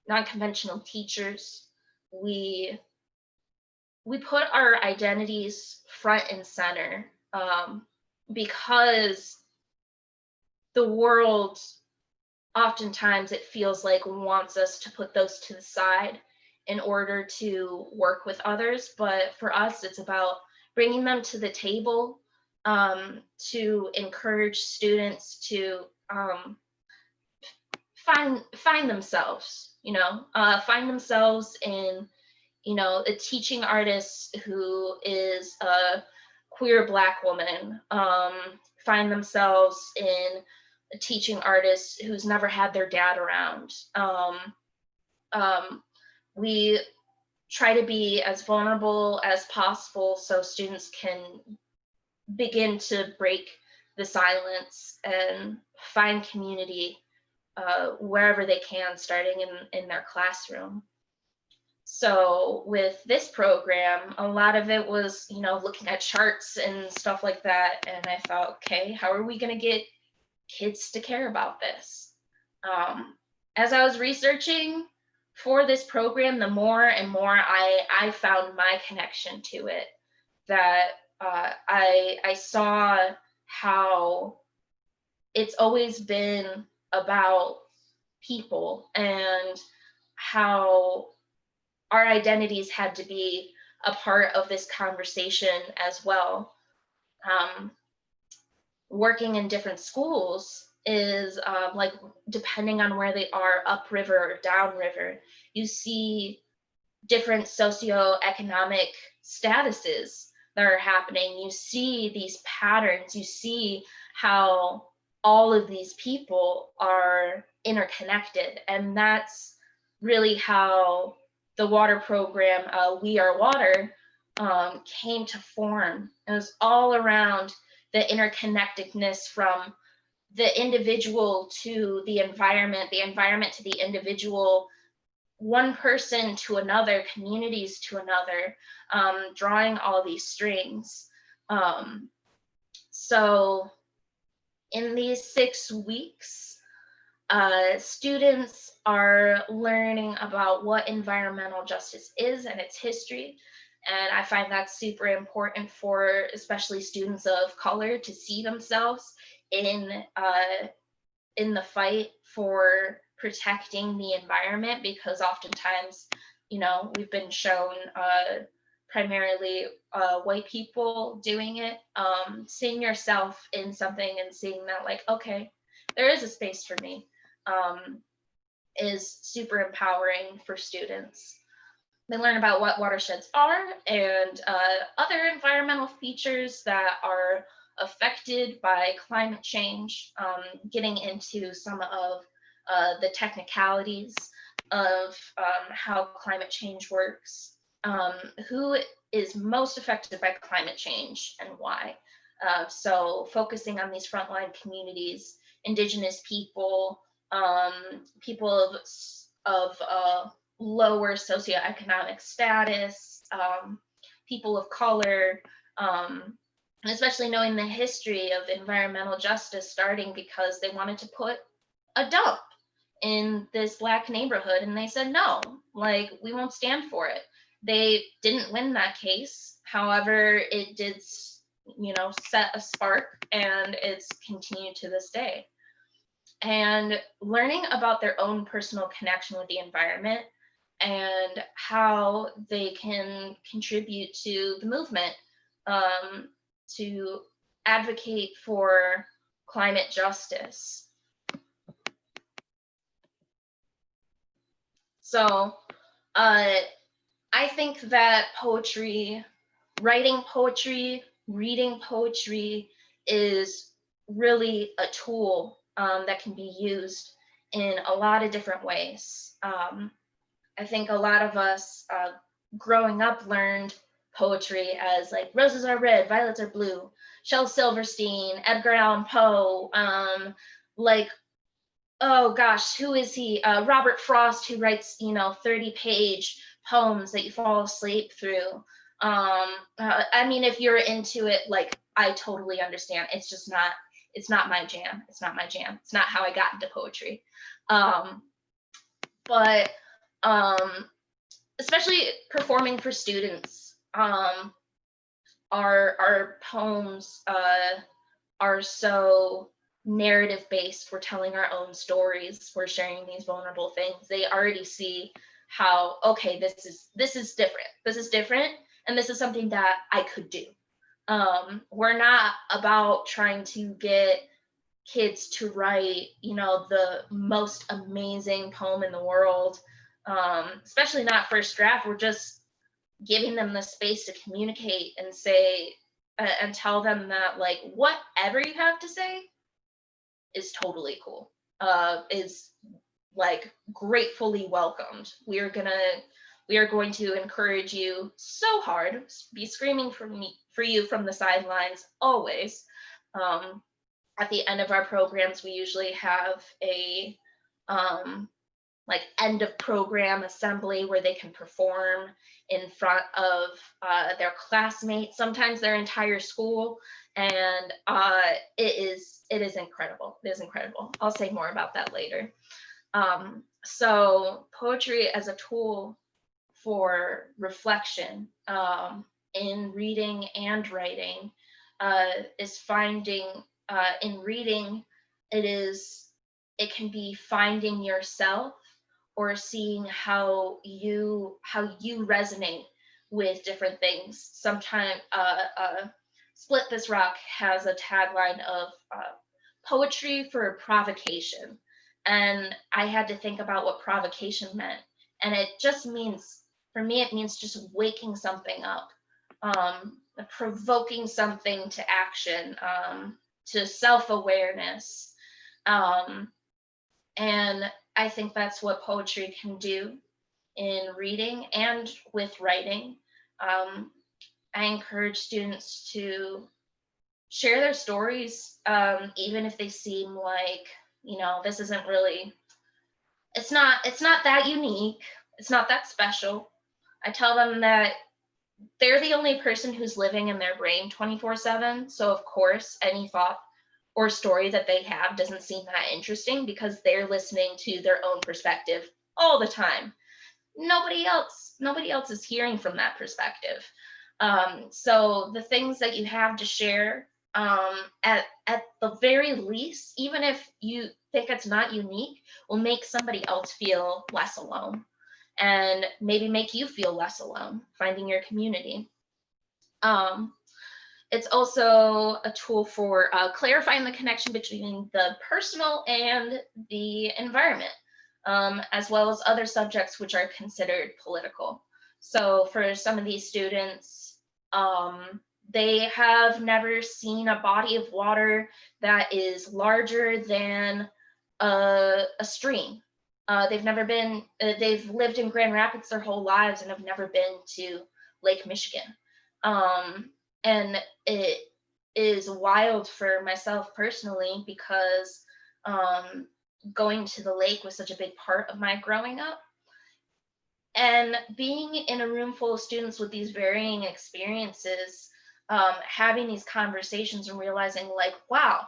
S12: non-conventional teachers. We put our identities front and center because the world, oftentimes it feels like, wants us to put those to the side in order to work with others. But for us, it's about bringing them to the table to encourage students to find themselves, find themselves in, a teaching artist who is a queer Black woman, find themselves in a teaching artist who's never had their dad around. We try to be as vulnerable as possible so students can begin to break the silence and find community wherever they can, starting in their classroom. So with this program, a lot of it was, looking at charts and stuff like that. And I thought, okay, how are we going to get kids to care about this? As I was researching for this program, the more and more I found my connection to it, that I saw how it's always been about people and how our identities had to be a part of this conversation as well. Working in different schools is like, depending on where they are, upriver or downriver, you see different socioeconomic statuses that are happening. You see these patterns, you see how all of these people are interconnected. And that's really how the water program, We Are Water, came to form. It was all around the interconnectedness from the individual to the environment to the individual, one person to another, communities to another, drawing all these strings. So in these 6 weeks, students are learning about what environmental justice is and its history. And I find that super important for especially students of color to see themselves in the fight for protecting the environment, because oftentimes, you know, we've been shown primarily white people doing it. Seeing yourself in something and seeing that, like, okay, there is a space for me, is super empowering for students. They learn about what watersheds are and other environmental features that are affected by climate change, getting into some of the technicalities of how climate change works, who is most affected by climate change and why. So focusing on these frontline communities, Indigenous people, people of lower socioeconomic status, people of color, and especially knowing the history of environmental justice starting because they wanted to put a dump in this Black neighborhood, and they said, no, like, we won't stand for it. They didn't win that case. However, it did, you know, set a spark, and it's continued to this day. And learning about their own personal connection with the environment and how they can contribute to the movement, to advocate for climate justice. So I think that poetry, writing poetry, reading poetry is really a tool that can be used in a lot of different ways. I think a lot of us growing up learned poetry as like roses are red, violets are blue, Shel Silverstein, Edgar Allan Poe, like, oh gosh, who is he? Robert Frost, who writes, you know, 30-page poems that you fall asleep through. I mean, if you're into it, like, I totally understand. It's just not, it's not my jam. It's not my jam. It's not how I got into poetry. But especially performing for students, our poems are so narrative based. We're telling our own stories. We're sharing these vulnerable things. They already see how, okay, this is different. This is different, and this is something that I could do. We're not about trying to get kids to write, you know, the most amazing poem in the world, especially not first draft. We're just giving them the space to communicate and say, and tell them that, like, whatever you have to say is totally cool, is like gratefully welcomed. We are going to encourage you so hard, be screaming for you from the sidelines always. At the end of our programs, we usually have a like end of program assembly where they can perform in front of their classmates, sometimes their entire school, and it is incredible. It is incredible. I'll say more about that later. So poetry as a tool for reflection in reading and writing is finding, in reading, it can be finding yourself or seeing how you resonate with different things. Sometimes Split This Rock has a tagline of poetry for provocation. And I had to think about what provocation meant. And it just means, for me, it means just waking something up, provoking something to action, to self-awareness. And I think that's what poetry can do in reading and with writing. I encourage students to share their stories, even if they seem like, you know, this isn't really, it's not that unique, it's not that special. I tell them that they're the only person who's living in their brain 24/7. So of course, any thought or story that they have doesn't seem that interesting because they're listening to their own perspective all the time. Nobody else is hearing from that perspective. So the things that you have to share, at the very least, even if you think it's not unique, will make somebody else feel less alone, and maybe make you feel less alone finding your community. It's also a tool for clarifying the connection between the personal and the environment, as well as other subjects which are considered political. So for some of these students, they have never seen a body of water that is larger than a stream. They've never been, they've lived in Grand Rapids their whole lives and have never been to Lake Michigan. And it is wild for myself personally because going to the lake was such a big part of my growing up. And being in a room full of students with these varying experiences, having these conversations and realizing like, wow,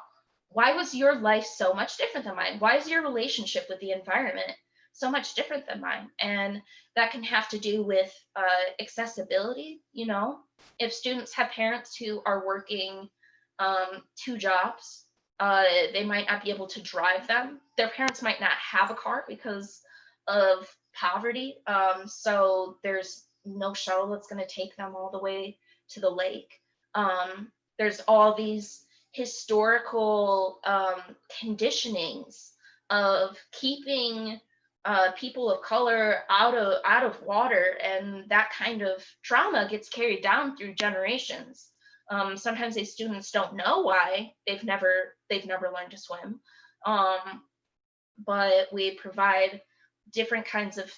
S12: why was your life so much different than mine? Why is your relationship with the environment so much different than mine? And that can have to do with accessibility. You know, if students have parents who are working 2 jobs, they might not be able to drive them. Their parents might not have a car because of poverty. So there's no shuttle that's going to take them all the way to the lake. There's all these historical conditionings of keeping people of color out of water, and that kind of trauma gets carried down through generations. Sometimes these students don't know why they've never learned to swim, but we provide different kinds of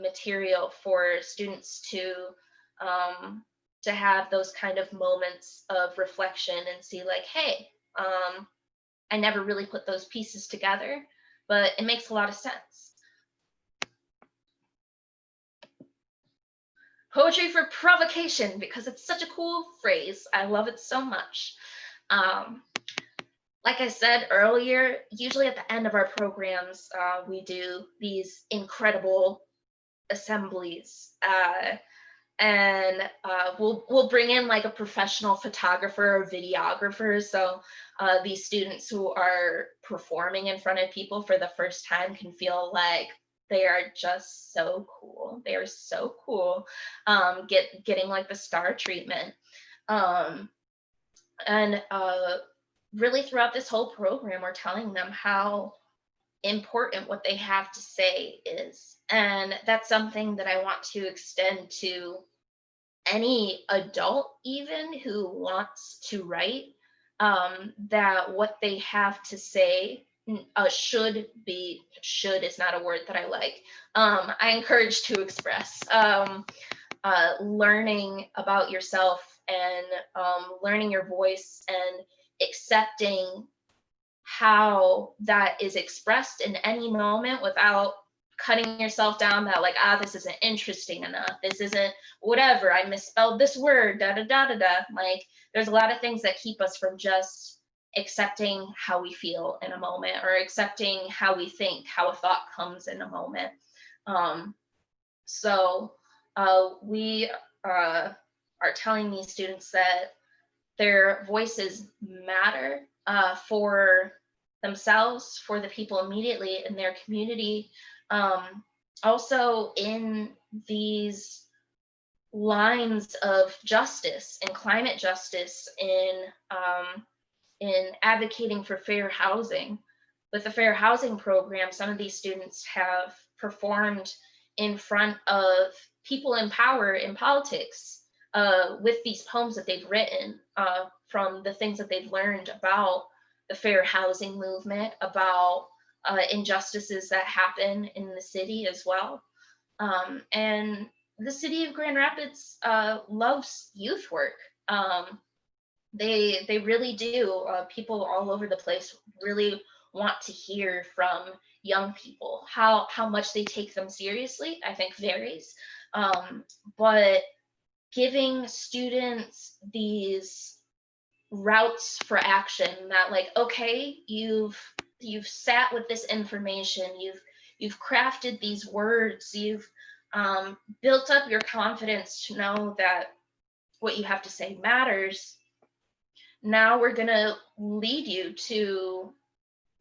S12: material for students to have those kind of moments of reflection and see like, hey, I never really put those pieces together, but it makes a lot of sense. Poetry for provocation, because it's such a cool phrase. I love it so much. Like I said earlier, usually at the end of our programs, we do these incredible assemblies. And we'll bring in like a professional photographer or videographer. So these students who are performing in front of people for the first time can feel like they are just so cool. They are so cool, getting like the star treatment. And really throughout this whole program, we're telling them how important what they have to say is. And that's something that I want to extend to any adult even who wants to write, that what they have to say should is not a word that I like. I encourage to express. Learning about yourself and learning your voice and accepting how that is expressed in any moment without cutting yourself down that like, this isn't interesting enough, this isn't whatever, I misspelled this word, da da da da da. Like there's a lot of things that keep us from just accepting how we feel in a moment, or accepting how we think, how a thought comes in a moment. So we are telling these students that their voices matter for themselves, for the people immediately in their community. Also in these lines of justice and climate justice, in advocating for fair housing. With the fair housing program, some of these students have performed in front of people in power in politics with these poems that they've written from the things that they've learned about the fair housing movement, about injustices that happen in the city as well. And the city of Grand Rapids loves youth work. They really do. People all over the place really want to hear from young people. How much they take them seriously, I think varies. But giving students these routes for action, that like, okay, you've sat with this information, you've crafted these words, you've built up your confidence to know that what you have to say matters. Now we're going to lead you to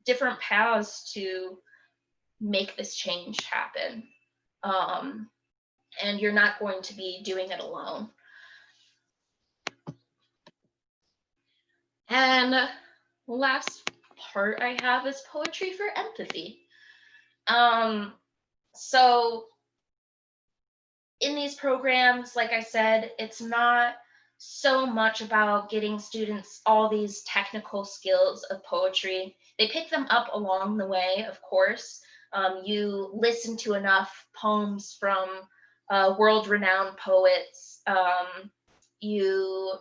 S12: different paths to make this change happen. And you're not going to be doing it alone. And last part I have is poetry for empathy. So in these programs, like I said, it's not so much about getting students all these technical skills of poetry. They pick them up along the way, of course. You listen to enough poems from world-renowned poets. You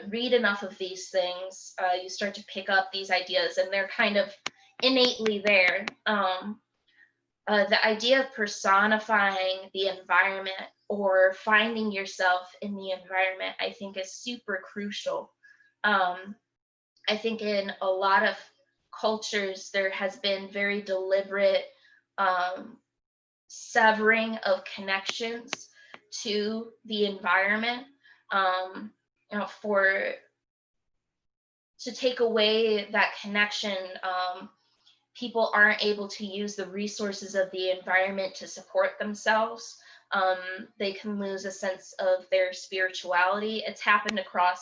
S12: read enough of these things, you start to pick up these ideas, and they're kind of innately there. The idea of personifying the environment or finding yourself in the environment, I think, is super crucial. I think in a lot of cultures, there has been very deliberate severing of connections to the environment, you know, to take away that connection. People aren't able to use the resources of the environment to support themselves. They can lose a sense of their spirituality. It's happened across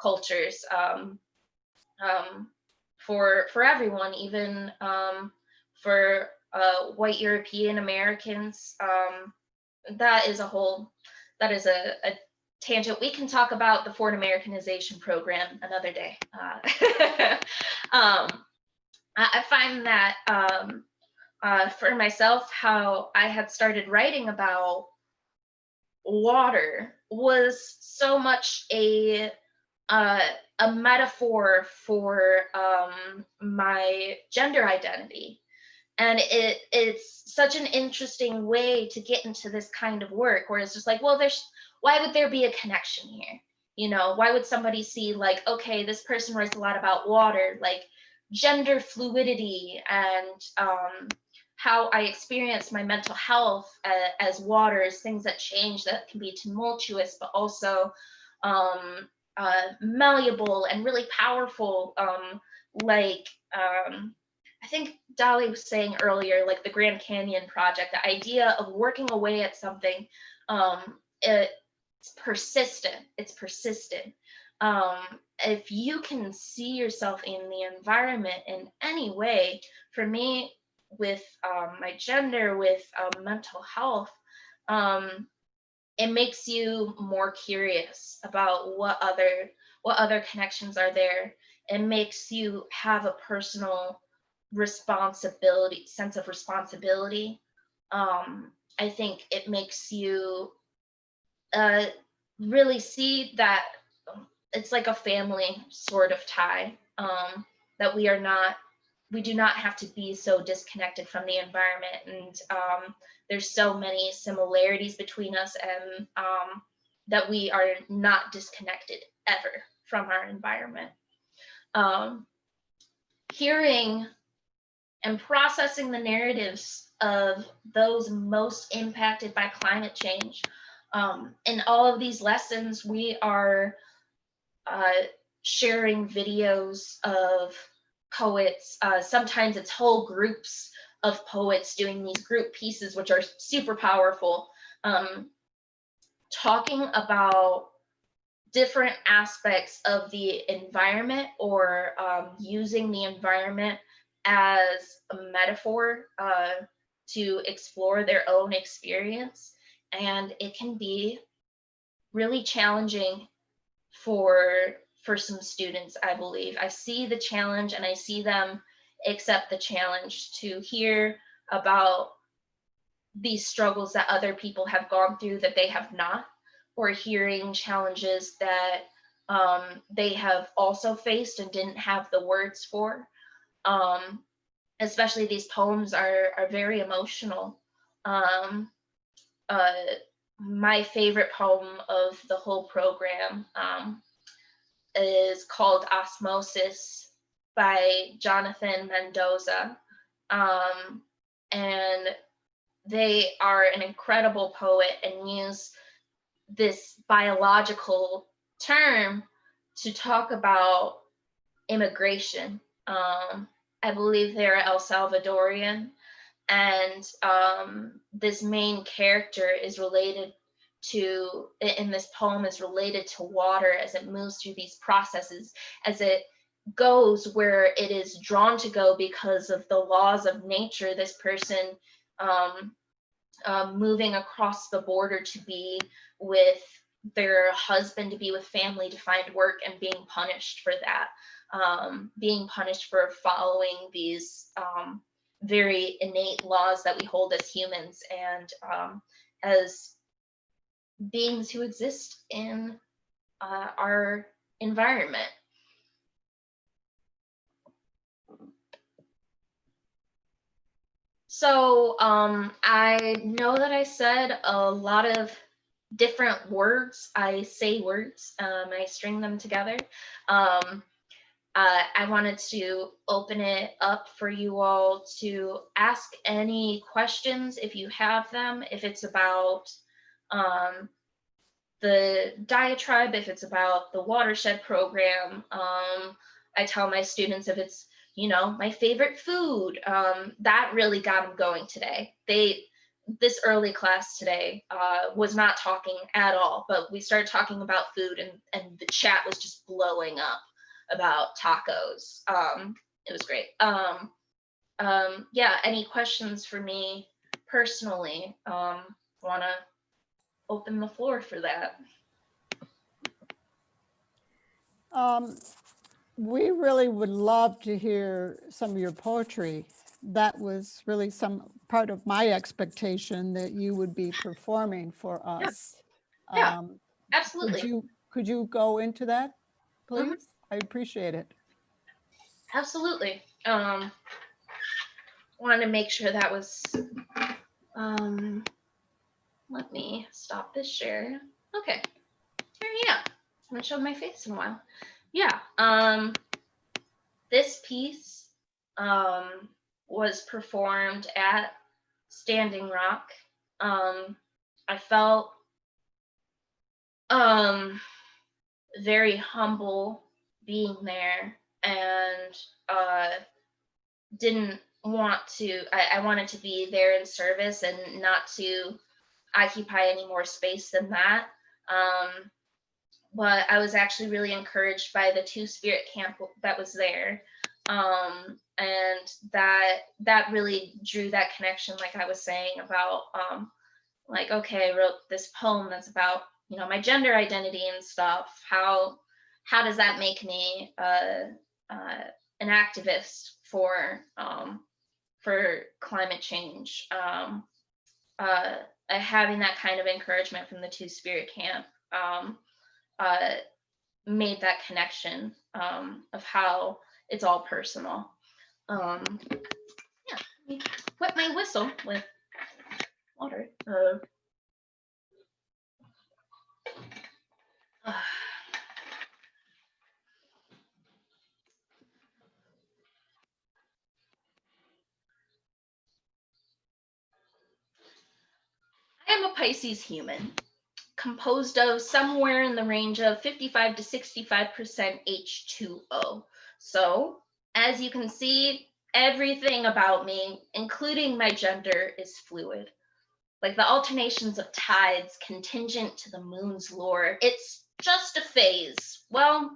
S12: cultures, for everyone, even for white European Americans. That is a tangent. We can talk about the Foreign Americanization program another day. I find that for myself, how I had started writing about water was so much a metaphor for my gender identity. And it's such an interesting way to get into this kind of work, where it's just like, well, why would there be a connection here? You know, why would somebody see like, okay, this person writes a lot about water, like gender fluidity and how I experience my mental health as water, as things that change, that can be tumultuous, but also malleable and really powerful. I think Dolly was saying earlier, like the Grand Canyon Project, the idea of working away at something, it's persistent. It's persistent. If you can see yourself in the environment in any way, for me, with my gender, with mental health, it makes you more curious about what other connections are there. It makes you have a personal sense of responsibility. I think it makes you really see that it's like a family sort of tie, that we do not have to be so disconnected from the environment. And there's so many similarities between us, and that we are not disconnected ever from our environment. Hearing and processing the narratives of those most impacted by climate change. In all of these lessons, we are sharing videos of poets. Sometimes it's whole groups of poets doing these group pieces, which are super powerful, talking about different aspects of the environment, or using the environment as a metaphor to explore their own experience. And it can be really challenging for some students, I believe. I see the challenge, and I see them accept the challenge to hear about these struggles that other people have gone through that they have not, or hearing challenges that they have also faced and didn't have the words for. Especially these poems are very emotional. My favorite poem of the whole program is called Osmosis by Jonathan Mendoza. And they are an incredible poet and use this biological term to talk about immigration. I believe they're El Salvadorian, and this main character is related to, in this poem, is related to water as it moves through these processes, as it goes where it is drawn to go because of the laws of nature. This person moving across the border to be with their husband, to be with family, to find work, and being punished for that, being punished for following these very innate laws that we hold as humans and as beings who exist in our environment. So I know that I said a lot of different words. I say words, I string them together. I wanted to open it up for you all to ask any questions if you have them, if it's about the Diatribe, if it's about the watershed program. I tell my students if it's, you know, my favorite food. That really got them going today. This early class today was not talking at all, but we started talking about food, and the chat was just blowing up about tacos. It was great. Yeah, any questions for me personally? Want to open the floor for that.
S1: We really would love to hear some of your poetry. That was really some part of my expectation that you would be performing for us.
S12: Yeah, absolutely.
S1: Could you go into that, please? I appreciate it.
S12: Absolutely. Wanted to make sure that was, let me stop this share. Okay, here, yeah. I haven't showed my face in a while. Yeah, this piece was performed at Standing Rock. I felt very humble being there, and didn't want to, I wanted to be there in service and not to occupy any more space than that. But I was actually really encouraged by the Two-Spirit camp that was there. And that really drew that connection, like I was saying, about like, okay, I wrote this poem that's about, you know, my gender identity and stuff. How does that make me an activist for climate change? Having that kind of encouragement from the Two-Spirit camp made that connection of how it's all personal. Yeah, let me wet my whistle with water. I am a Pisces human, composed of somewhere in the range of 55 to 65% H2O. So, as you can see, everything about me, including my gender, is fluid. Like the alternations of tides contingent to the moon's lure. It's just a phase. Well,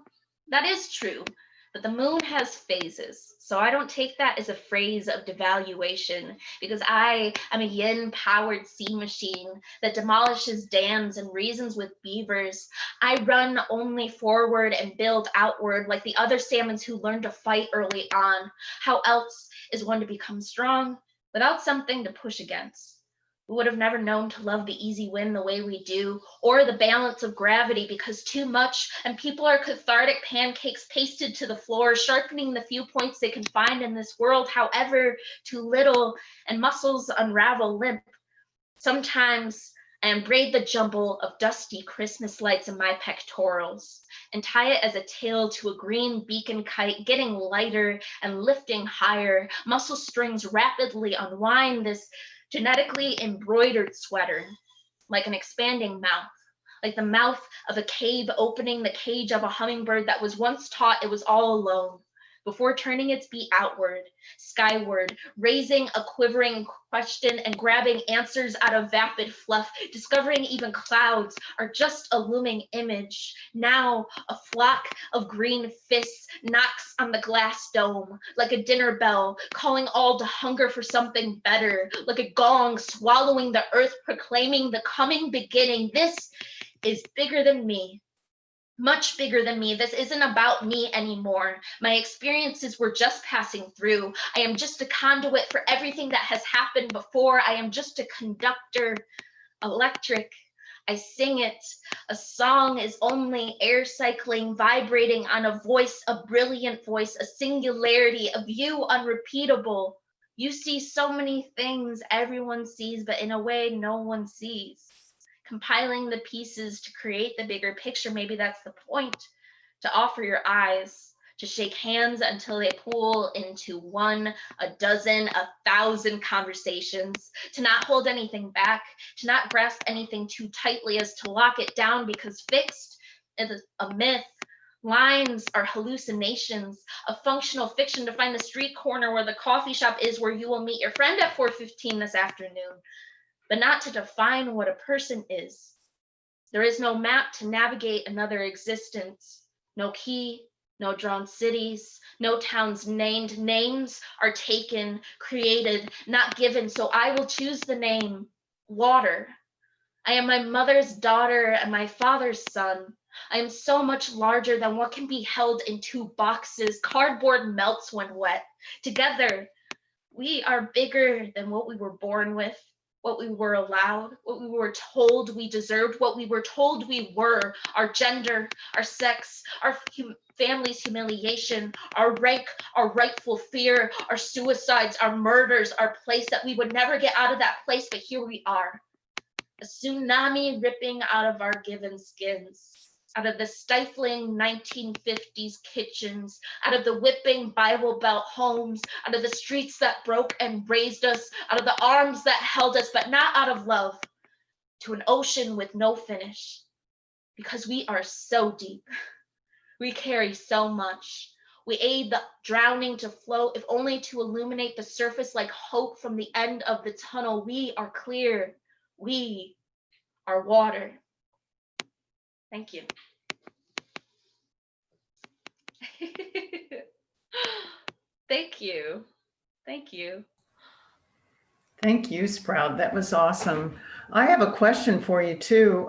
S12: that is true, but the moon has phases. So I don't take that as a phrase of devaluation, because I am a yin-powered sea machine that demolishes dams and reasons with beavers. I run only forward and build outward like the other salmons who learned to fight early on. How else is one to become strong without something to push against? We would have never known to love the easy win the way we do, or the balance of gravity, because too much and people are cathartic pancakes pasted to the floor, sharpening the few points they can find in this world, however too little, and muscles unravel limp. Sometimes I braid the jumble of dusty Christmas lights in my pectorals, and tie it as a tail to a green beacon kite, getting lighter and lifting higher. Muscle strings rapidly unwind this genetically embroidered sweater, like an expanding mouth, like the mouth of a cave opening the cage of a hummingbird that was once taught it was all alone, before turning its beak outward, skyward, raising a quivering question and grabbing answers out of vapid fluff, discovering even clouds are just a looming image. Now a flock of green fists knocks on the glass dome like a dinner bell, calling all to hunger for something better, like a gong swallowing the earth, proclaiming the coming beginning. This is bigger than me. Much bigger than me. This isn't about me anymore. My experiences were just passing through. I am just a conduit for everything that has happened before. I am just a conductor, electric. I sing it. A song is only air cycling, vibrating on a voice, a brilliant voice, a singularity, a view unrepeatable. You see so many things everyone sees, but in a way no one sees. Compiling the pieces to create the bigger picture, maybe that's the point. To offer your eyes, to shake hands until they pool into one, a dozen, 1,000 conversations, to not hold anything back, to not grasp anything too tightly as to lock it down, because fixed is a myth. Lines are hallucinations, a functional fiction to find the street corner where the coffee shop is, where you will meet your friend at 4:15 this afternoon, but not to define what a person is. There is no map to navigate another existence, no key, no drawn cities, no towns named. Names are taken, created, not given, so I will choose the name water. I am my mother's daughter and my father's son. I am so much larger than what can be held in 2 boxes. Cardboard melts when wet. Together, we are bigger than what we were born with, what we were allowed, what we were told we deserved, what we were told we were, our gender, our sex, our family's humiliation, our rank, our rightful fear, our suicides, our murders, our place that we would never get out of that place, but here we are. A tsunami ripping out of our given skins, out of the stifling 1950s kitchens, out of the whipping Bible Belt homes, out of the streets that broke and raised us, out of the arms that held us, but not out of love, to an ocean with no finish. Because we are so deep. We carry so much. We aid the drowning to float, if only to illuminate the surface like hope from the end of the tunnel. We are clear. We are water. Thank you. Thank you. Thank you.
S13: Thank you, Sprout. That was awesome. I have a question for you too.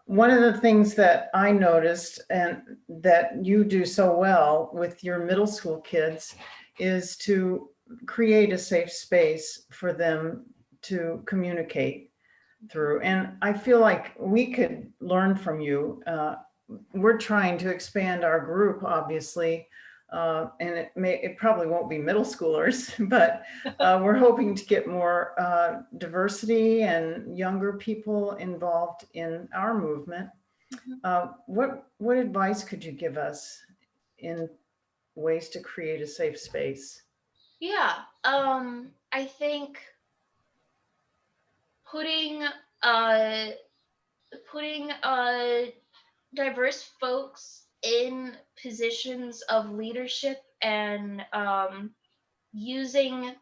S13: One of the things that I noticed and that you do so well with your middle school kids is to create a safe space for them to communicate through. And I feel like we could learn from you. We're trying to expand our group, obviously, and it probably won't be middle schoolers, but we're hoping to get more diversity and younger people involved in our movement. What advice could you give us in ways to create a safe space?
S12: Yeah, I think putting diverse folks in positions of leadership and using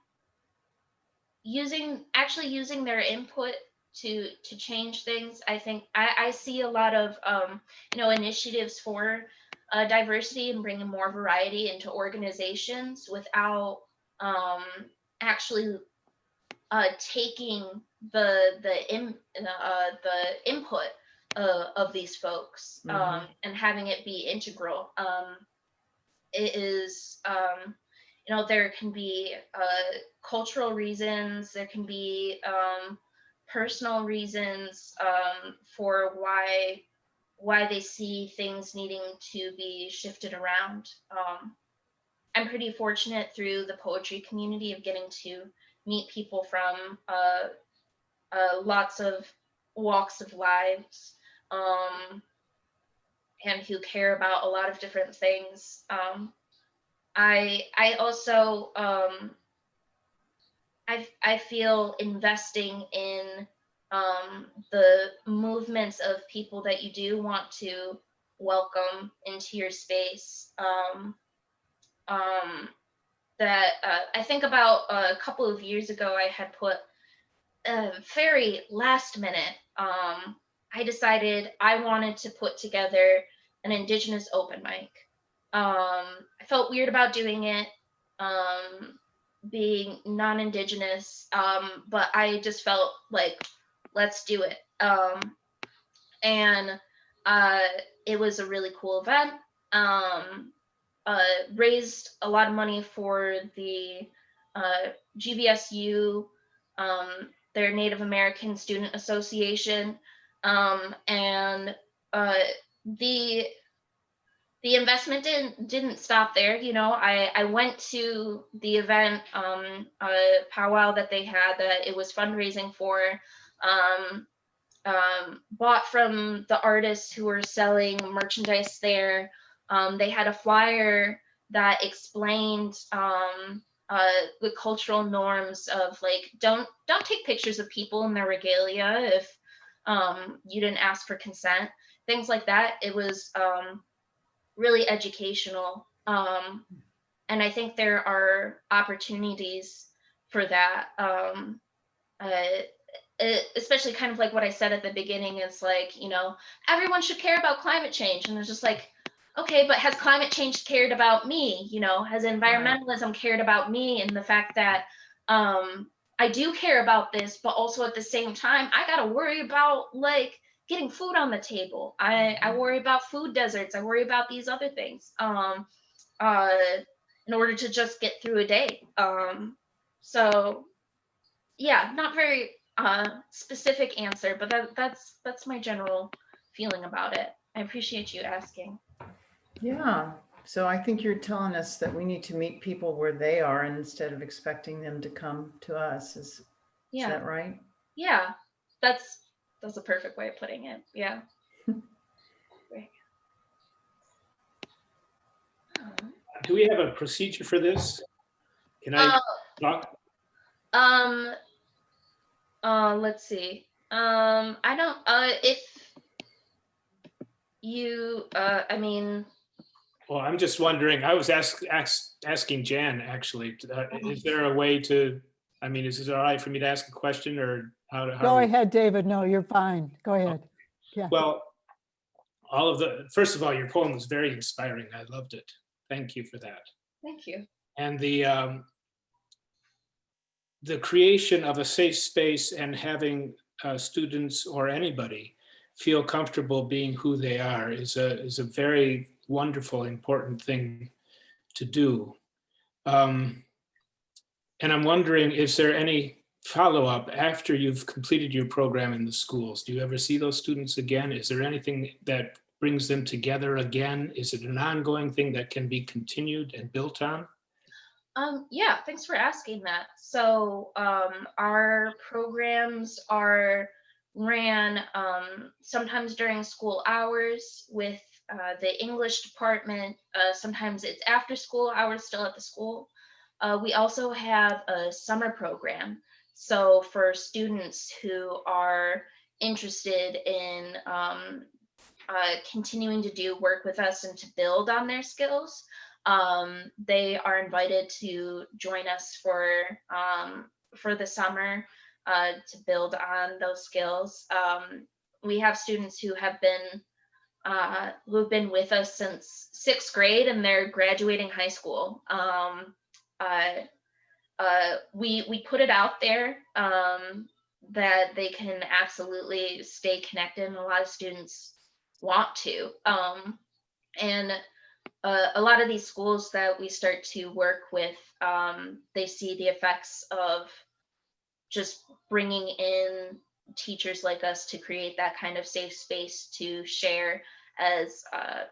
S12: their input to change things. I think I see a lot of initiatives for diversity and bringing more variety into organizations without actually taking the input of these folks and having it be integral. It is there can be cultural reasons, there can be personal reasons for why they see things needing to be shifted around. I'm pretty fortunate through the poetry community of getting to meet people from lots of walks of lives, and who care about a lot of different things. I also I feel investing in the movements of people that you do want to welcome into your space. That I think about a couple of years ago, I had put very last minute. I decided I wanted to put together an Indigenous open mic. I felt weird about doing it, being non-Indigenous, but I just felt like, let's do it. And it was a really cool event. Raised a lot of money for the GVSU, their Native American Student Association, and the investment didn't stop there. You know, I went to the event, powwow that they had that it was fundraising for, bought from the artists who were selling merchandise there. They had a flyer that explained the cultural norms of like, don't take pictures of people in their regalia if you didn't ask for consent, things like that. It was really educational. And I think there are opportunities for that. Especially kind of like what I said at the beginning, is like, you know, everyone should care about climate change. And it's just like, okay, but has climate change cared about me? You know, has environmentalism cared about me? And the fact that I do care about this, but also at the same time, I got to worry about like getting food on the table. I worry about food deserts. I worry about these other things in order to just get through a day. So yeah, not very specific answer, but that's my general feeling about it. I appreciate you asking.
S13: Yeah. So I think you're telling us that we need to meet people where they are instead of expecting them to come to us. Is that right?
S12: Yeah, that's a perfect way of putting it. Yeah. Great.
S11: Do we have a procedure for this? Can I talk?
S12: Let's see. I don't. If you, I mean.
S11: Well, I'm just wondering. I was asking Jan actually. Is there a way to? I mean, is it all right for me to ask a question, or how?
S1: Go ahead, David. No, you're fine. Go ahead. Yeah.
S11: Well, first of all, your poem was very inspiring. I loved it. Thank you for that.
S12: Thank you.
S11: And the creation of a safe space and having students or anybody feel comfortable being who they are is a very wonderful, important thing to do. And I'm wondering, is there any follow-up after you've completed your program in the schools? Do you ever see those students again? Is there anything that brings them together again? Is it an ongoing thing that can be continued and built on?
S12: Yeah, thanks for asking that. So our programs are ran sometimes during school hours with the English department. Sometimes it's after school hours still at the school. We also have a summer program. So for students who are interested in continuing to do work with us and to build on their skills, they are invited to join us for the summer to build on those skills. We have students who have been with us since 6th grade, and they're graduating high school. We put it out there that they can absolutely stay connected, and a lot of students want to. And a lot of these schools that we start to work with, they see the effects of just bringing in teachers like us to create that kind of safe space to share as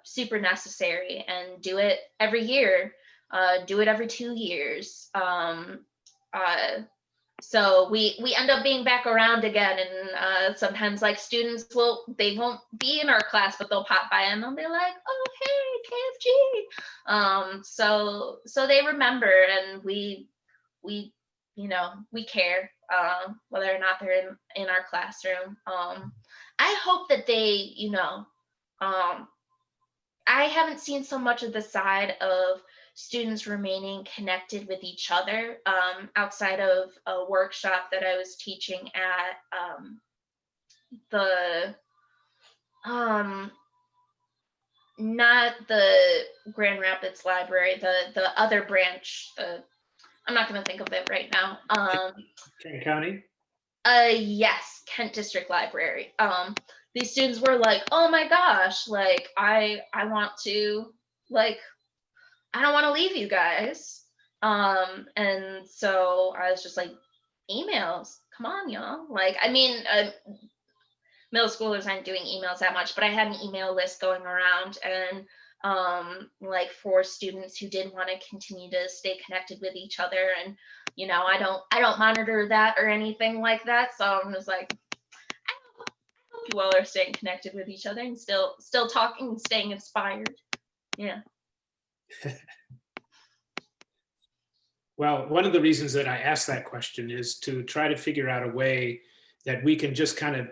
S12: super necessary, and do it every year, do it every 2 years. so we end up being back around again, and sometimes like students they won't be in our class, but they'll pop by and they'll be like, oh hey, KFG. So they remember, and we we care, whether or not they're in our classroom. I hope that they, I haven't seen so much of the side of students remaining connected with each other, outside of a workshop that I was teaching at the not the Grand Rapids Library, the other branch. I'm not going to think of it right now.
S11: Kent County?
S12: Yes, Kent District Library. These students were like, oh my gosh, like I want to, like, I don't want to leave you guys. And so I was just like, emails, come on, y'all. Like, I mean, middle schoolers aren't doing emails that much, but I had an email list going around, and like for students who did want to continue to stay connected with each other. And I don't monitor that or anything like that, so I'm just like, I hope you all are staying connected with each other and still talking and staying inspired. Yeah.
S11: Well, one of the reasons that I asked that question is to try to figure out a way that we can just kind of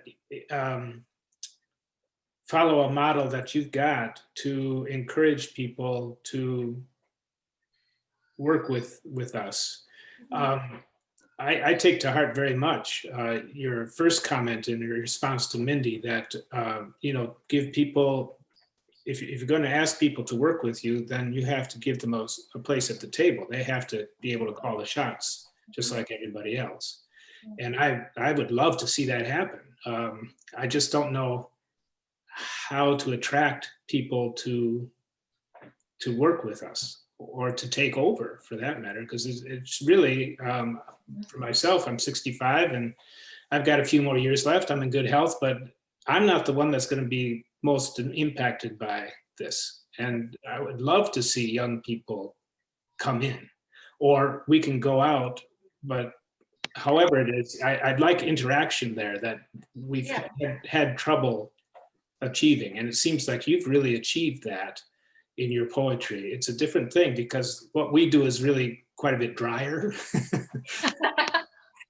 S11: follow a model that you've got to encourage people to work with us. I take to heart very much your first comment in your response to Mindy that, give people, if you're going to ask people to work with you, then you have to give them a place at the table. They have to be able to call the shots, just like everybody else. And I would love to see that happen. I just don't know how to attract people to work with us, or to take over for that matter, because it's really, for myself, I'm 65 and I've got a few more years left. I'm in good health, but I'm not the one that's going to be most impacted by this. And I would love to see young people come in, or we can go out, but however it is, I'd like interaction there that we've had trouble achieving. And it seems like you've really achieved that in your poetry. It's a different thing, because what we do is really quite a bit drier.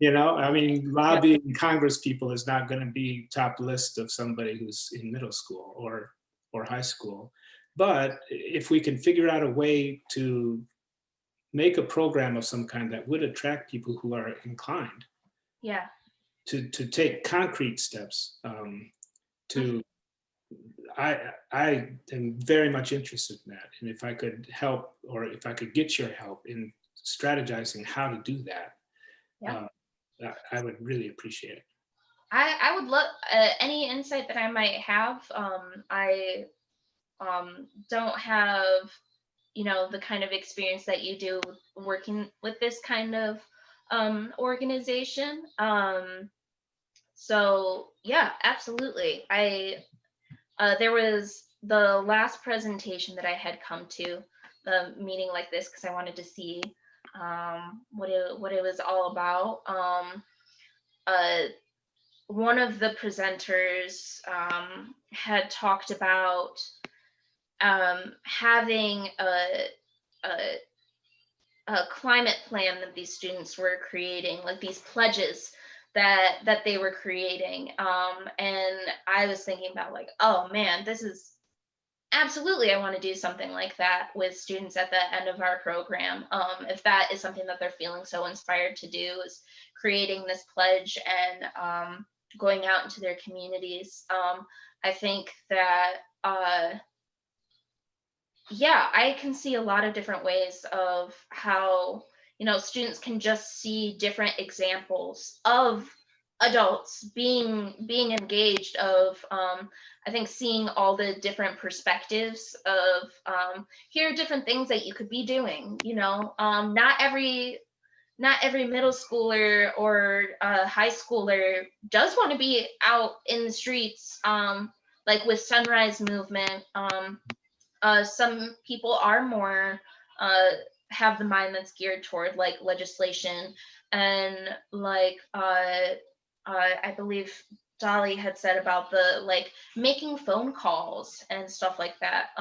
S11: I mean, lobbying Congress people is not going to be top list of somebody who's in middle school or high school. But if we can figure out a way to make a program of some kind that would attract people who are inclined to take concrete steps, I am very much interested in that. And if I could help, or if I could get your help in strategizing how to do that, I would really appreciate it.
S12: I would love any insight that I might have. I don't have, the kind of experience that you do working with this kind of organization. So yeah, absolutely. There was the last presentation that I had come to, the meeting like this, because I wanted to see what it was all about. One of the presenters had talked about having a climate plan that these students were creating, like these pledges that they were creating. And I was thinking about like, oh man, this is absolutely, I want to do something like that with students at the end of our program. If that is something that they're feeling so inspired to do, is creating this pledge and going out into their communities. I think that, I can see a lot of different ways of how, students can just see different examples of adults being engaged, of I think seeing all the different perspectives of here are different things that you could be doing. Not every middle schooler or high schooler does want to be out in the streets, like with Sunrise Movement. Some people are more have the mind that's geared toward like legislation And like I believe Dolly had said about the like making phone calls and stuff like that.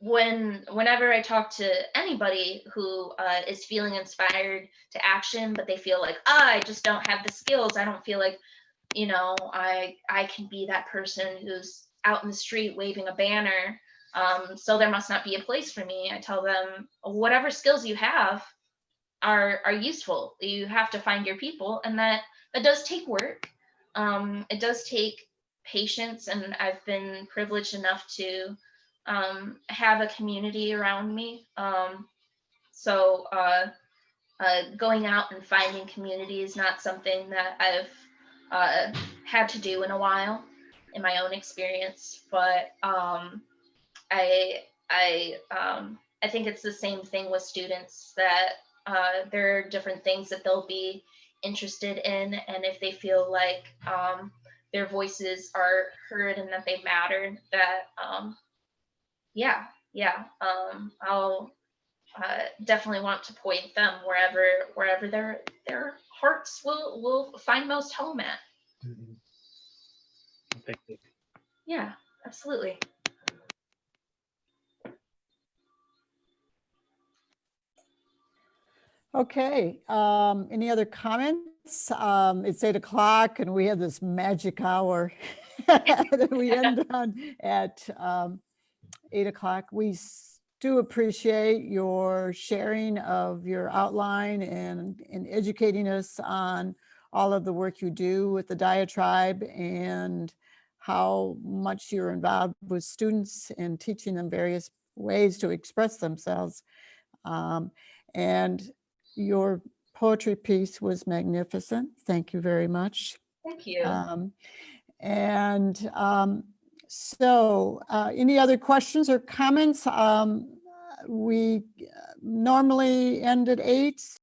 S12: Whenever I talk to anybody who is feeling inspired to action, but they feel like, I just don't have the skills. I don't feel like, I can be that person who's out in the street waving a banner. So there must not be a place for me. I tell them, whatever skills you have are useful. You have to find your people, and that does take work. It does take patience, and I've been privileged enough to have a community around me. So going out and finding community is not something that I've had to do in a while in my own experience, but I think it's the same thing with students, that there are different things that they'll be interested in, and if they feel like their voices are heard and that they matter, that I'll definitely want to point them wherever their hearts will find most home at.
S11: Thank you.
S12: Yeah, absolutely.
S1: Okay, any other comments? It's 8 o'clock and we have this magic hour that we end on at 8 o'clock. We do appreciate your sharing of your outline and educating us on all of the work you do with the Diatribe and how much you're involved with students and teaching them various ways to express themselves. And your poetry piece was magnificent. Thank you very much.
S12: Thank you.
S1: So any other questions or comments? We normally end at 8.